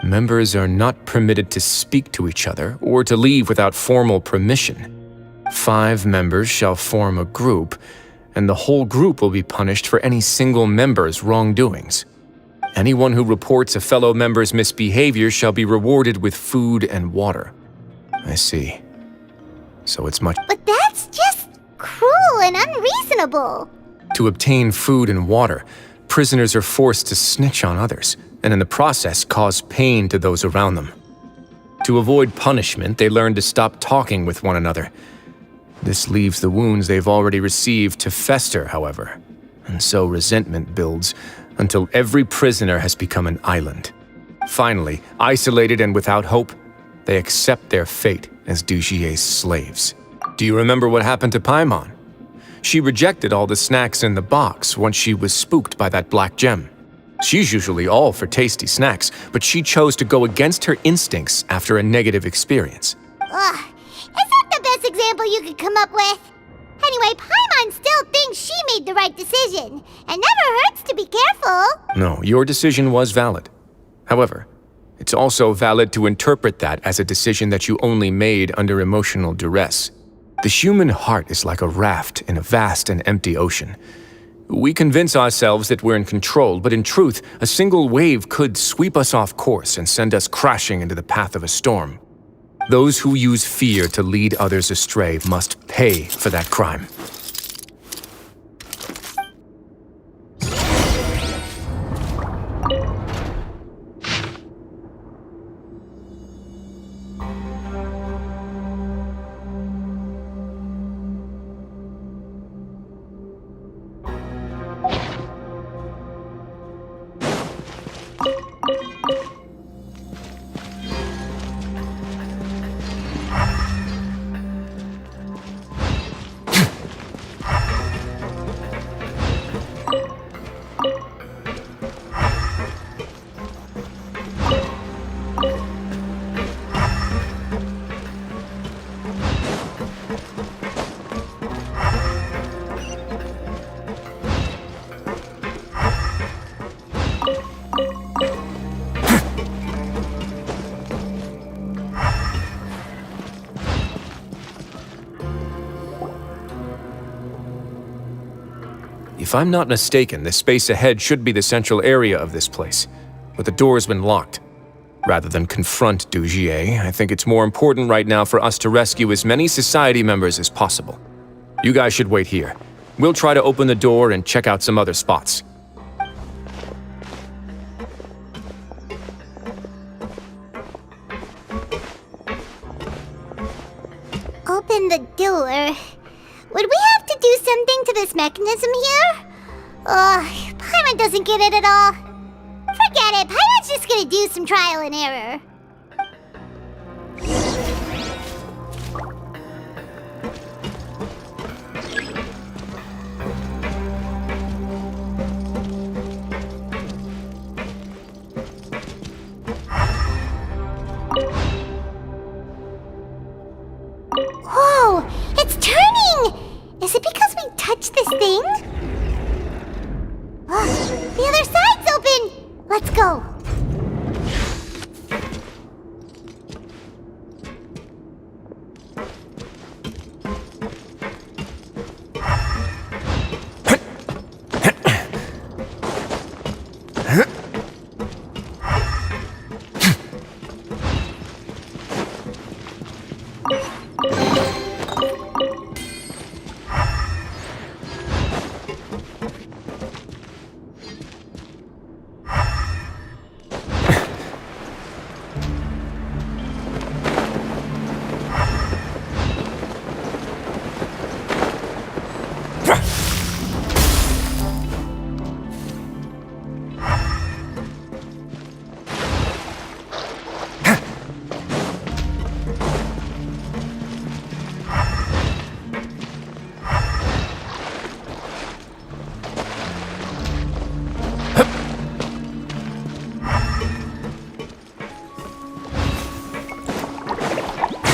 Members are not permitted to speak to each other or to leave without formal permission. 5 members shall form a group, and the whole group will be punished for any single member's wrongdoings. Anyone who reports a fellow member's misbehavior shall be rewarded with food and water. I see. So it's much— But that's just cruel and unreasonable. To obtain food and water, prisoners are forced to snitch on others, and in the process cause pain to those around them. To avoid punishment, they learn to stop talking with one another. This leaves the wounds they've already received to fester, however, and so resentment builds until every prisoner has become an island. Finally, isolated and without hope, they accept their fate as Dugier's slaves. Do you remember what happened to Paimon? She rejected all the snacks in the box once she was spooked by that black gem. She's usually all for tasty snacks, but she chose to go against her instincts after a negative experience. Ugh, is that the best example you could come up with? Anyway, Paimon still thinks she made the right decision, and never hurts to be careful. No, your decision was valid. However, it's also valid to interpret that as a decision that you only made under emotional duress. The human heart is like a raft in a vast and empty ocean. We convince ourselves that we're in control, but in truth, a single wave could sweep us off course and send us crashing into the path of a storm. Those who use fear to lead others astray must pay for that crime. If I'm not mistaken, the space ahead should be the central area of this place, but the door's been locked. Rather than confront Dugier, I think it's more important right now for us to rescue as many Society members as possible. You guys should wait here. We'll try to open the door and check out some other spots. Open the door. Would we have to do something to this mechanism here? Ugh, Paimon doesn't get it at all. Forget it, Paimon's just gonna do some trial and error.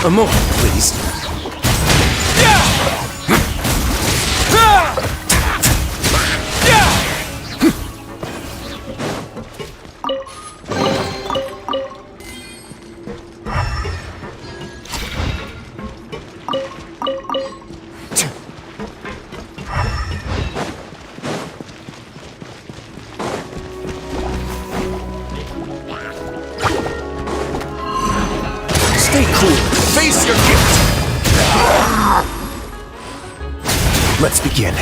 A moment, please. Stay cool. Face your gift. Let's begin.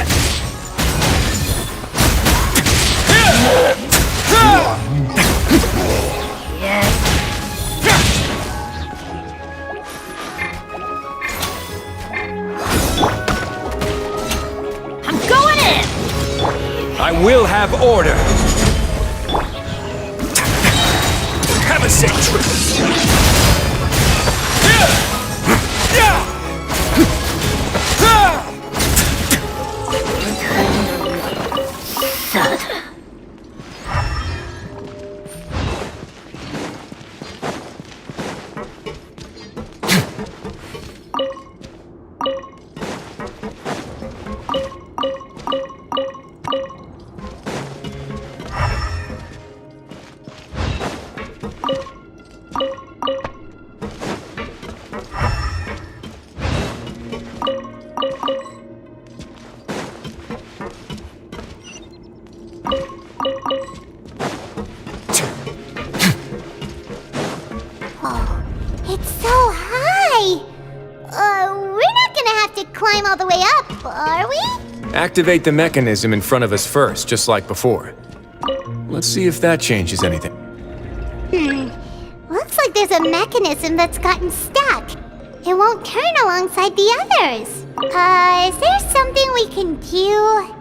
I'm going in! I will have order. Have a safe trip. It's so high! We're not gonna have to climb all the way up, are we? Activate the mechanism in front of us first, just like before. Let's see if that changes anything. Looks like there's a mechanism that's gotten stuck. It won't turn alongside the others. Is there something we can do?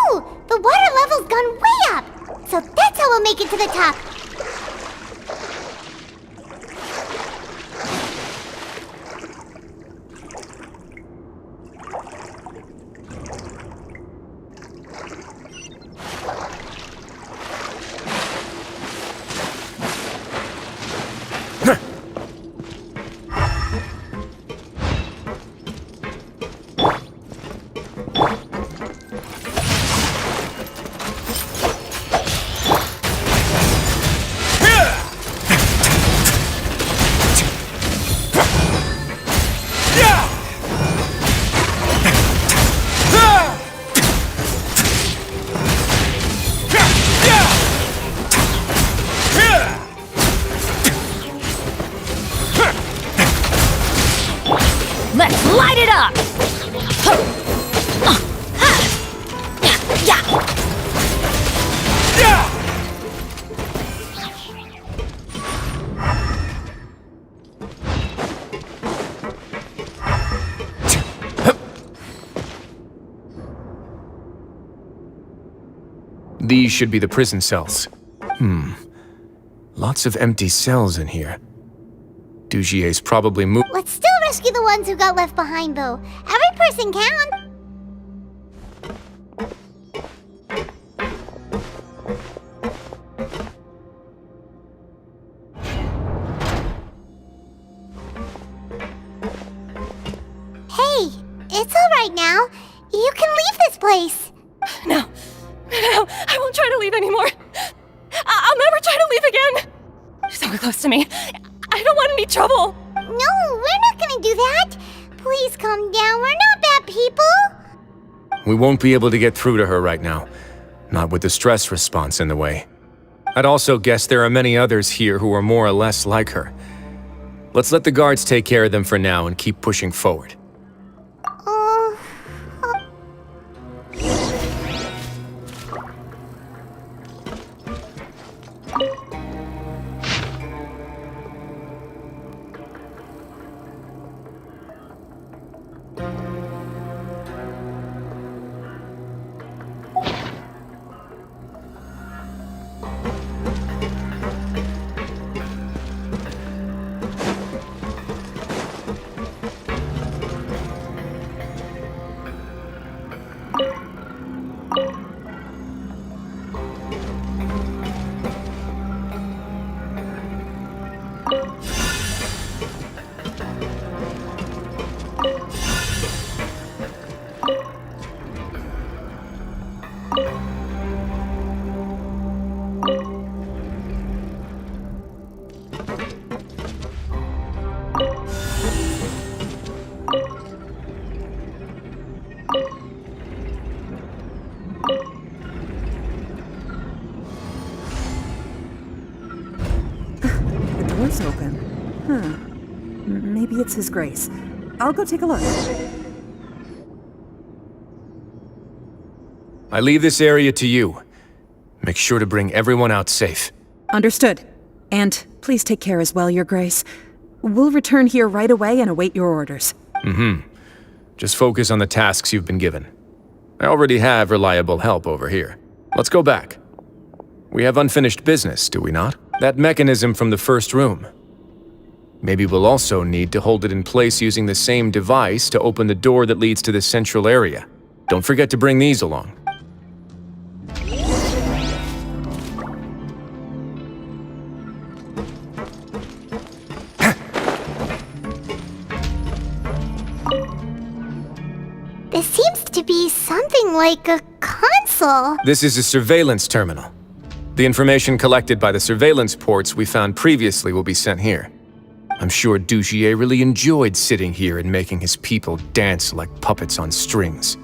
Ooh, the water level's gone way up. So that's how we'll make it to the top. Let's light it up! These should be the prison cells. Lots of empty cells in here. Dugier's probably moved. Let's still rescue the ones who got left behind, though. Every person counts. place. No, I won't try to leave anymore. I'll never try to leave again. Don't close to me. I don't want any trouble. No, we're not gonna do that. Please calm down. We're not bad people. We won't be able to get through to her right now. Not with the stress response in the way. I'd also guess there are many others here who are more or less like her. Let's let the guards take care of them for now and keep pushing forward. Door's open. Maybe it's His Grace. I'll go take a look. I leave this area to you. Make sure to bring everyone out safe. Understood. And please take care as well, Your Grace. We'll return here right away and await your orders. Just focus on the tasks you've been given. I already have reliable help over here. Let's go back. We have unfinished business, do we not? That mechanism from the first room. Maybe we'll also need to hold it in place using the same device to open the door that leads to the central area. Don't forget to bring these along. This seems to be something like a console. This is a surveillance terminal. The information collected by the surveillance ports we found previously will be sent here. I'm sure Dugier really enjoyed sitting here and making his people dance like puppets on strings.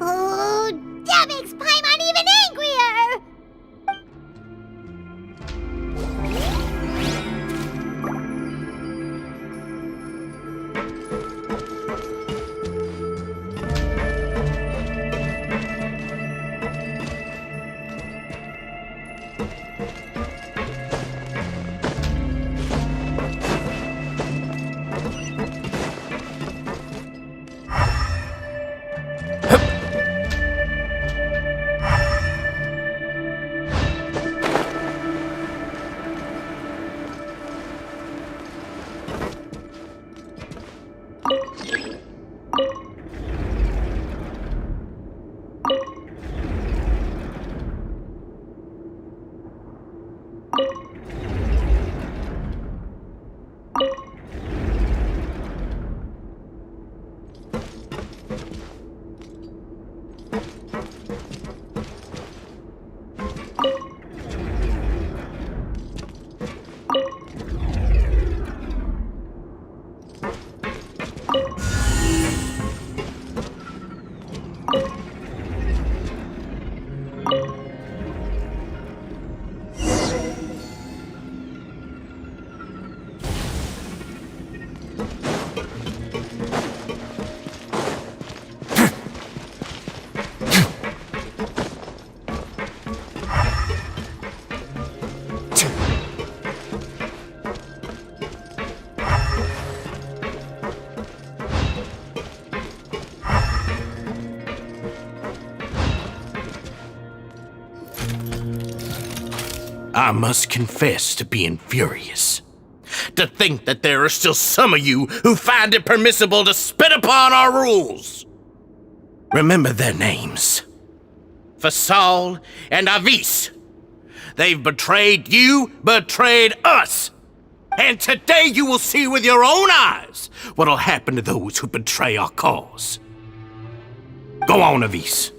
Oh, that makes Paimon even angrier! I must confess to being furious. To think that there are still some of you who find it permissible to spit upon our rules. Remember their names. Fasal and Avis. They've betrayed you, betrayed us. And today you will see with your own eyes what'll happen to those who betray our cause. Go on, Avis.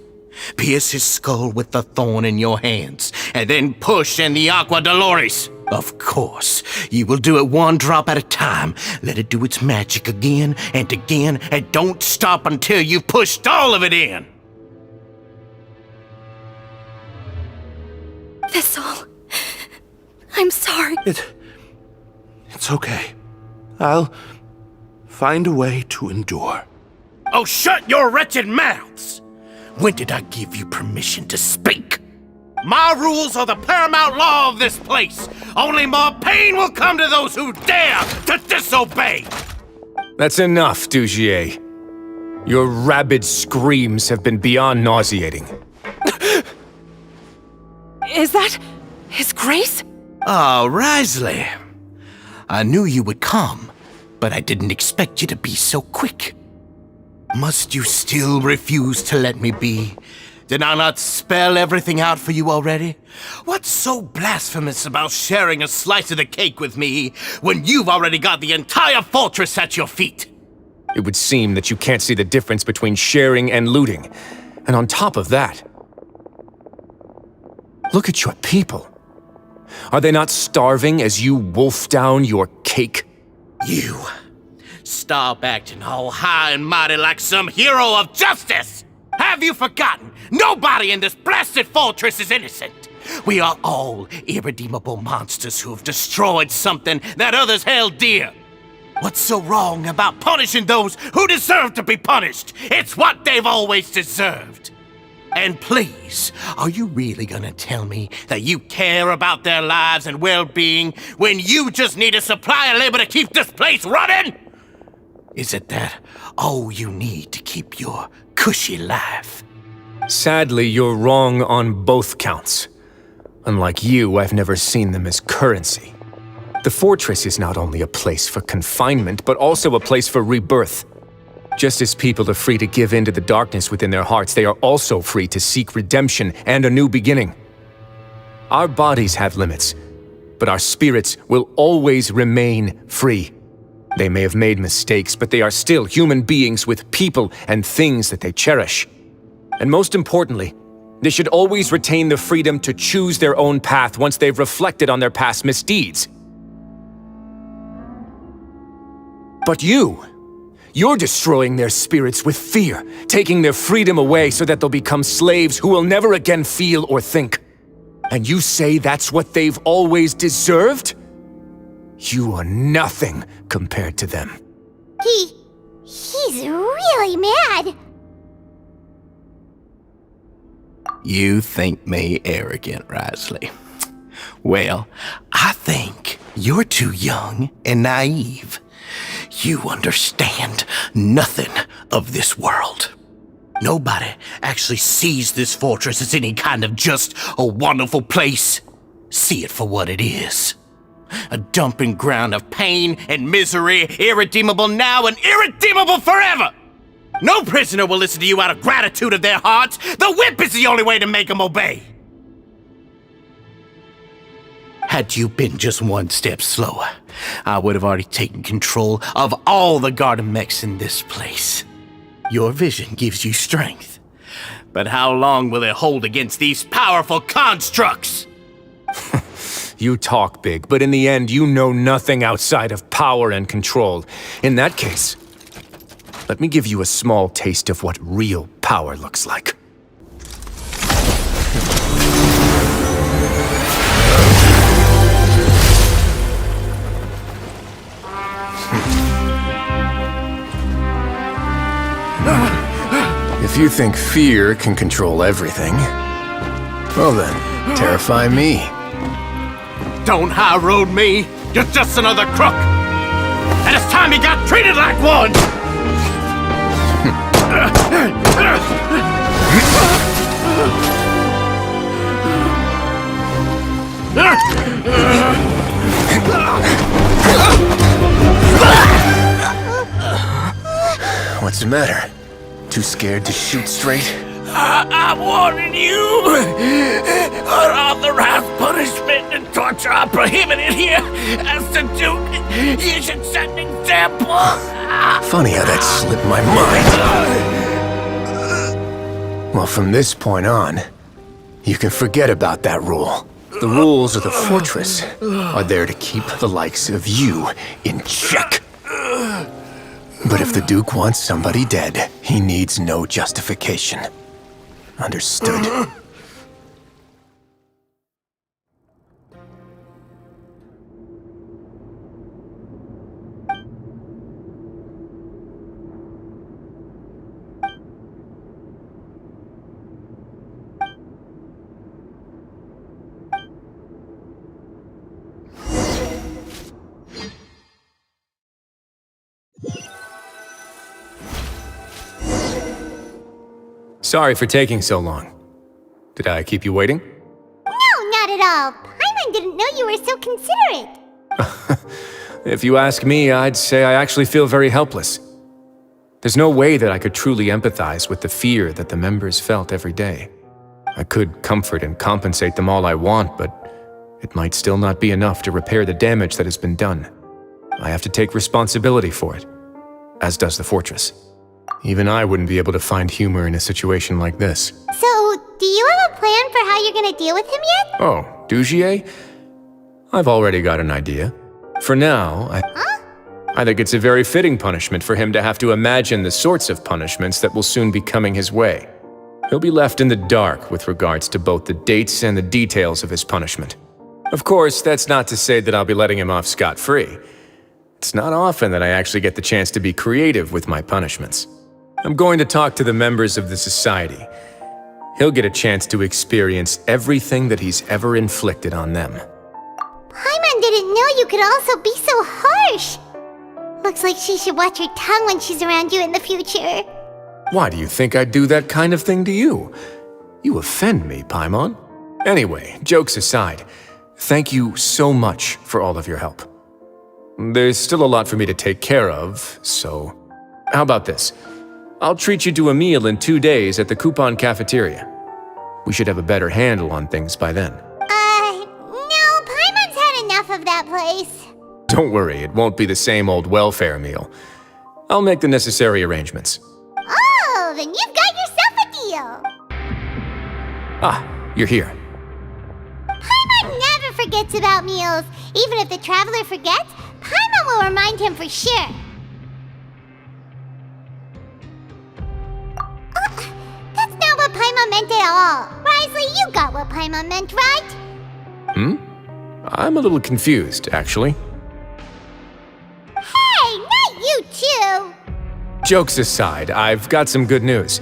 Pierce his skull with the thorn in your hands, and then push in the Aqua Dolores. Of course, you will do it one drop at a time. Let it do its magic again, and don't stop until you've pushed all of it in. Thistle, I'm sorry. It's okay. I'll find a way to endure. Oh, shut your wretched mouths! When did I give you permission to speak? My rules are the paramount law of this place. Only more pain will come to those who dare to disobey. That's enough, Dugier. Your rabid screams have been beyond nauseating. Is that His Grace? Oh, Wriothesley. I knew you would come, but I didn't expect you to be so quick. Must you still refuse to let me be? Did I not spell everything out for you already? What's so blasphemous about sharing a slice of the cake with me when you've already got the entire fortress at your feet? It would seem that you can't see the difference between sharing and looting. And on top of that, look at your people. Are they not starving as you wolf down your cake? You stop acting all high and mighty like some hero of justice! Have you forgotten? Nobody in this blasted fortress is innocent! We are all irredeemable monsters who have destroyed something that others held dear. What's so wrong about punishing those who deserve to be punished? It's what they've always deserved. And please, are you really gonna tell me that you care about their lives and well-being when you just need a supply of labor to keep this place running? Is it that all you need to keep your cushy life? Sadly, you're wrong on both counts. Unlike you, I've never seen them as currency. The fortress is not only a place for confinement, but also a place for rebirth. Just as people are free to give in to the darkness within their hearts, they are also free to seek redemption and a new beginning. Our bodies have limits, but our spirits will always remain free. They may have made mistakes, but they are still human beings with people and things that they cherish. And most importantly, they should always retain the freedom to choose their own path once they've reflected on their past misdeeds. But you're destroying their spirits with fear, taking their freedom away so that they'll become slaves who will never again feel or think. And you say that's what they've always deserved? You are nothing compared to them. He's really mad. You think me arrogant, Wriothesley. Well, I think you're too young and naive. You understand nothing of this world. Nobody actually sees this fortress as any kind of just a wonderful place. See it for what it is. A dumping ground of pain and misery, irredeemable now and irredeemable forever! No prisoner will listen to you out of gratitude of their hearts. The whip is the only way to make them obey. Had you been just one step slower, I would have already taken control of all the garden mechs in this place. Your vision gives you strength. But how long will it hold against these powerful constructs? You talk big, but in the end, you know nothing outside of power and control. In that case, let me give you a small taste of what real power looks like. If you think fear can control everything, well then, terrify me. Don't high road me! You're just another crook! And it's time you got treated like one! What's the matter? Too scared to shoot straight? I'm warning you! Unauthorized punishment and torture are prohibited here! As the Duke, you should set an example! Funny how that slipped my mind. Well, from this point on, you can forget about that rule. The rules of the fortress are there to keep the likes of you in check. But if the Duke wants somebody dead, he needs no justification. Understood? Sorry for taking so long. Did I keep you waiting? No, not at all. Paimon didn't know you were so considerate. If you ask me, I'd say I actually feel very helpless. There's no way that I could truly empathize with the fear that the members felt every day. I could comfort and compensate them all I want, but it might still not be enough to repair the damage that has been done. I have to take responsibility for it, as does the fortress. Even I wouldn't be able to find humor in a situation like this. So, do you have a plan for how you're gonna deal with him yet? Oh, Dugier? I've already got an idea. For now, I think it's a very fitting punishment for him to have to imagine the sorts of punishments that will soon be coming his way. He'll be left in the dark with regards to both the dates and the details of his punishment. Of course, that's not to say that I'll be letting him off scot-free. It's not often that I actually get the chance to be creative with my punishments. I'm going to talk to the members of the society. He'll get a chance to experience everything that he's ever inflicted on them. Paimon didn't know you could also be so harsh. Looks like she should watch her tongue when she's around you in the future. Why do you think I'd do that kind of thing to you? You offend me, Paimon. Anyway, jokes aside, thank you so much for all of your help. There's still a lot for me to take care of, so how about this? I'll treat you to a meal in 2 days at the Coupon Cafeteria. We should have a better handle on things by then. No, Paimon's had enough of that place. Don't worry, it won't be the same old welfare meal. I'll make the necessary arrangements. Oh, then you've got yourself a deal. Ah, you're here. Paimon never forgets about meals. Even if the traveler forgets, Paimon will remind him for sure. That's not what Paimon meant at all. Wriothesley, you got what Paimon meant, right? I'm a little confused, actually. Hey, not you too! Jokes aside, I've got some good news.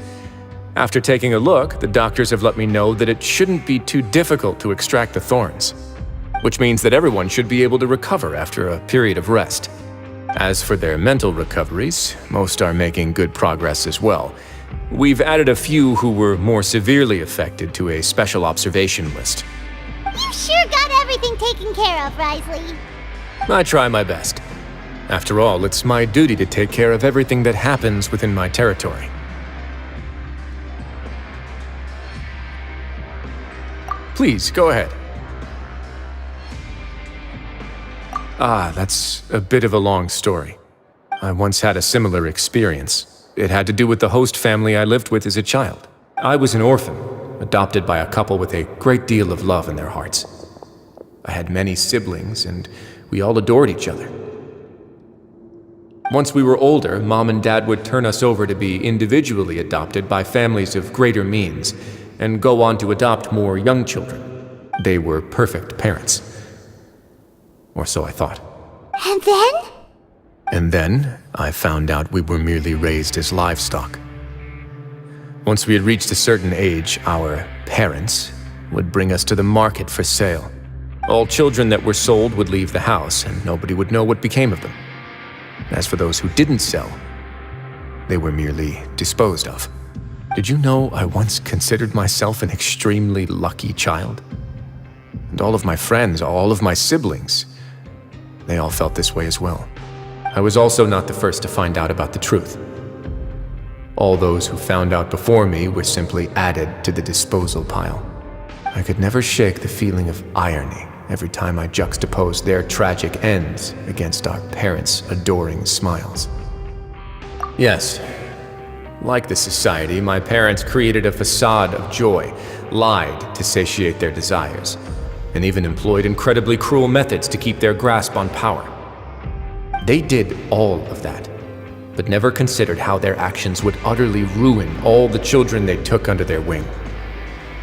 After taking a look, the doctors have let me know that it shouldn't be too difficult to extract the thorns, which means that everyone should be able to recover after a period of rest. As for their mental recoveries, most are making good progress as well. We've added a few who were more severely affected to a special observation list. You sure got everything taken care of, Wriothesley. I try my best. After all, it's my duty to take care of everything that happens within my territory. Please, go ahead. That's a bit of a long story. I once had a similar experience. It had to do with the host family I lived with as a child. I was an orphan, adopted by a couple with a great deal of love in their hearts. I had many siblings, and we all adored each other. Once we were older, Mom and Dad would turn us over to be individually adopted by families of greater means, and go on to adopt more young children. They were perfect parents. Or so I thought. And then? And then, I found out we were merely raised as livestock. Once we had reached a certain age, our parents would bring us to the market for sale. All children that were sold would leave the house, and nobody would know what became of them. As for those who didn't sell, they were merely disposed of. Did you know I once considered myself an extremely lucky child? And all of my friends, all of my siblings, they all felt this way as well. I was also not the first to find out about the truth. All those who found out before me were simply added to the disposal pile. I could never shake the feeling of irony every time I juxtaposed their tragic ends against our parents' adoring smiles. Yes, Like the society, my parents created a facade of joy, lied to satiate their desires, and even employed incredibly cruel methods to keep their grasp on power. They did all of that, but never considered how their actions would utterly ruin all the children they took under their wing.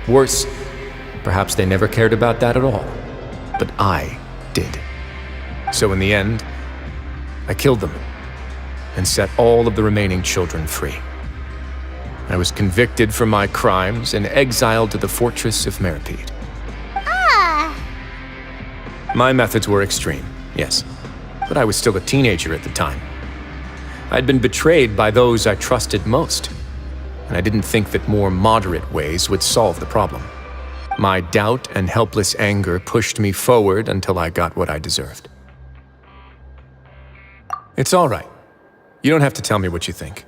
Worse, perhaps they never cared about that at all, but I did. So in the end, I killed them and set all of the remaining children free. I was convicted for my crimes and exiled to the fortress of Meripede. Ah! My methods were extreme, yes, but I was still a teenager at the time. I'd been betrayed by those I trusted most, and I didn't think that more moderate ways would solve the problem. My doubt and helpless anger pushed me forward until I got what I deserved. It's all right. You don't have to tell me what you think.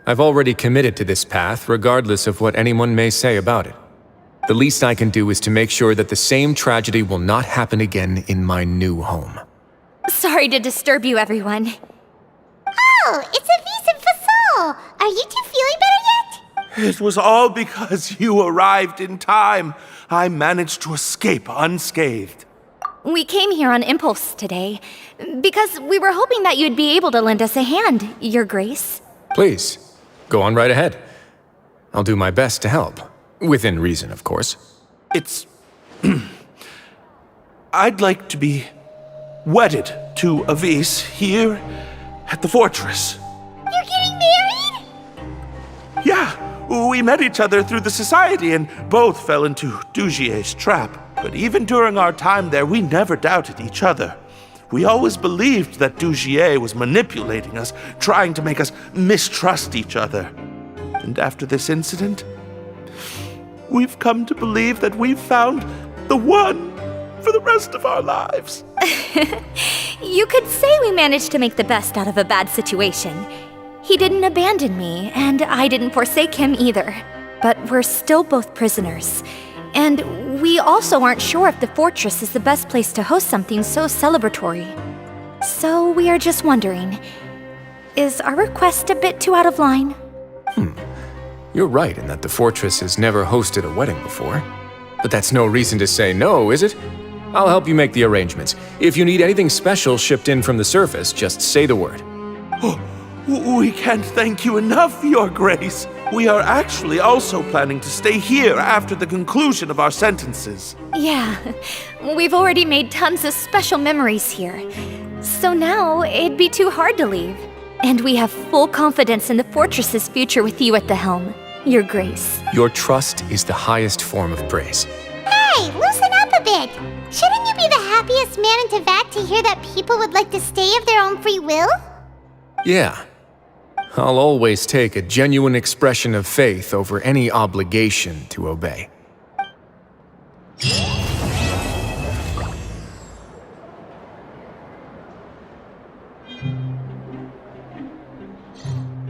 I've already committed to this path, regardless of what anyone may say about it. The least I can do is to make sure that the same tragedy will not happen again in my new home. Sorry to disturb you, everyone. Oh, it's Avis and Fasol! Are you two feeling better yet? It was all because you arrived in time. I managed to escape unscathed. We came here on impulse today, because we were hoping that you'd be able to lend us a hand, Your Grace. Please, go on right ahead. I'll do my best to help. Within reason, of course. It's... I'd like to be wedded to Avis here at the fortress. You're getting married? Yeah, we met each other through the society and both fell into Dugier's trap. But even during our time there, we never doubted each other. We always believed that Dugier was manipulating us, trying to make us mistrust each other. And after this incident, we've come to believe that we've found the one for the rest of our lives. You could say we managed to make the best out of a bad situation. He didn't abandon me, and I didn't forsake him either. But we're still both prisoners. And we also aren't sure if the fortress is the best place to host something so celebratory. So we are just wondering, is our request a bit too out of line? You're right in that the fortress has never hosted a wedding before. But that's no reason to say no, is it? I'll help you make the arrangements. If you need anything special shipped in from the surface, just say the word. Oh, we can't thank you enough, Your Grace. We are actually also planning to stay here after the conclusion of our sentences. Yeah, we've already made tons of special memories here. So now it'd be too hard to leave. And we have full confidence in the fortress's future with you at the helm, Your Grace. Your trust is the highest form of praise. Hey, loosen up a bit! Shouldn't you be the happiest man in Teyvat to hear that people would like to stay of their own free will? Yeah. I'll always take a genuine expression of faith over any obligation to obey.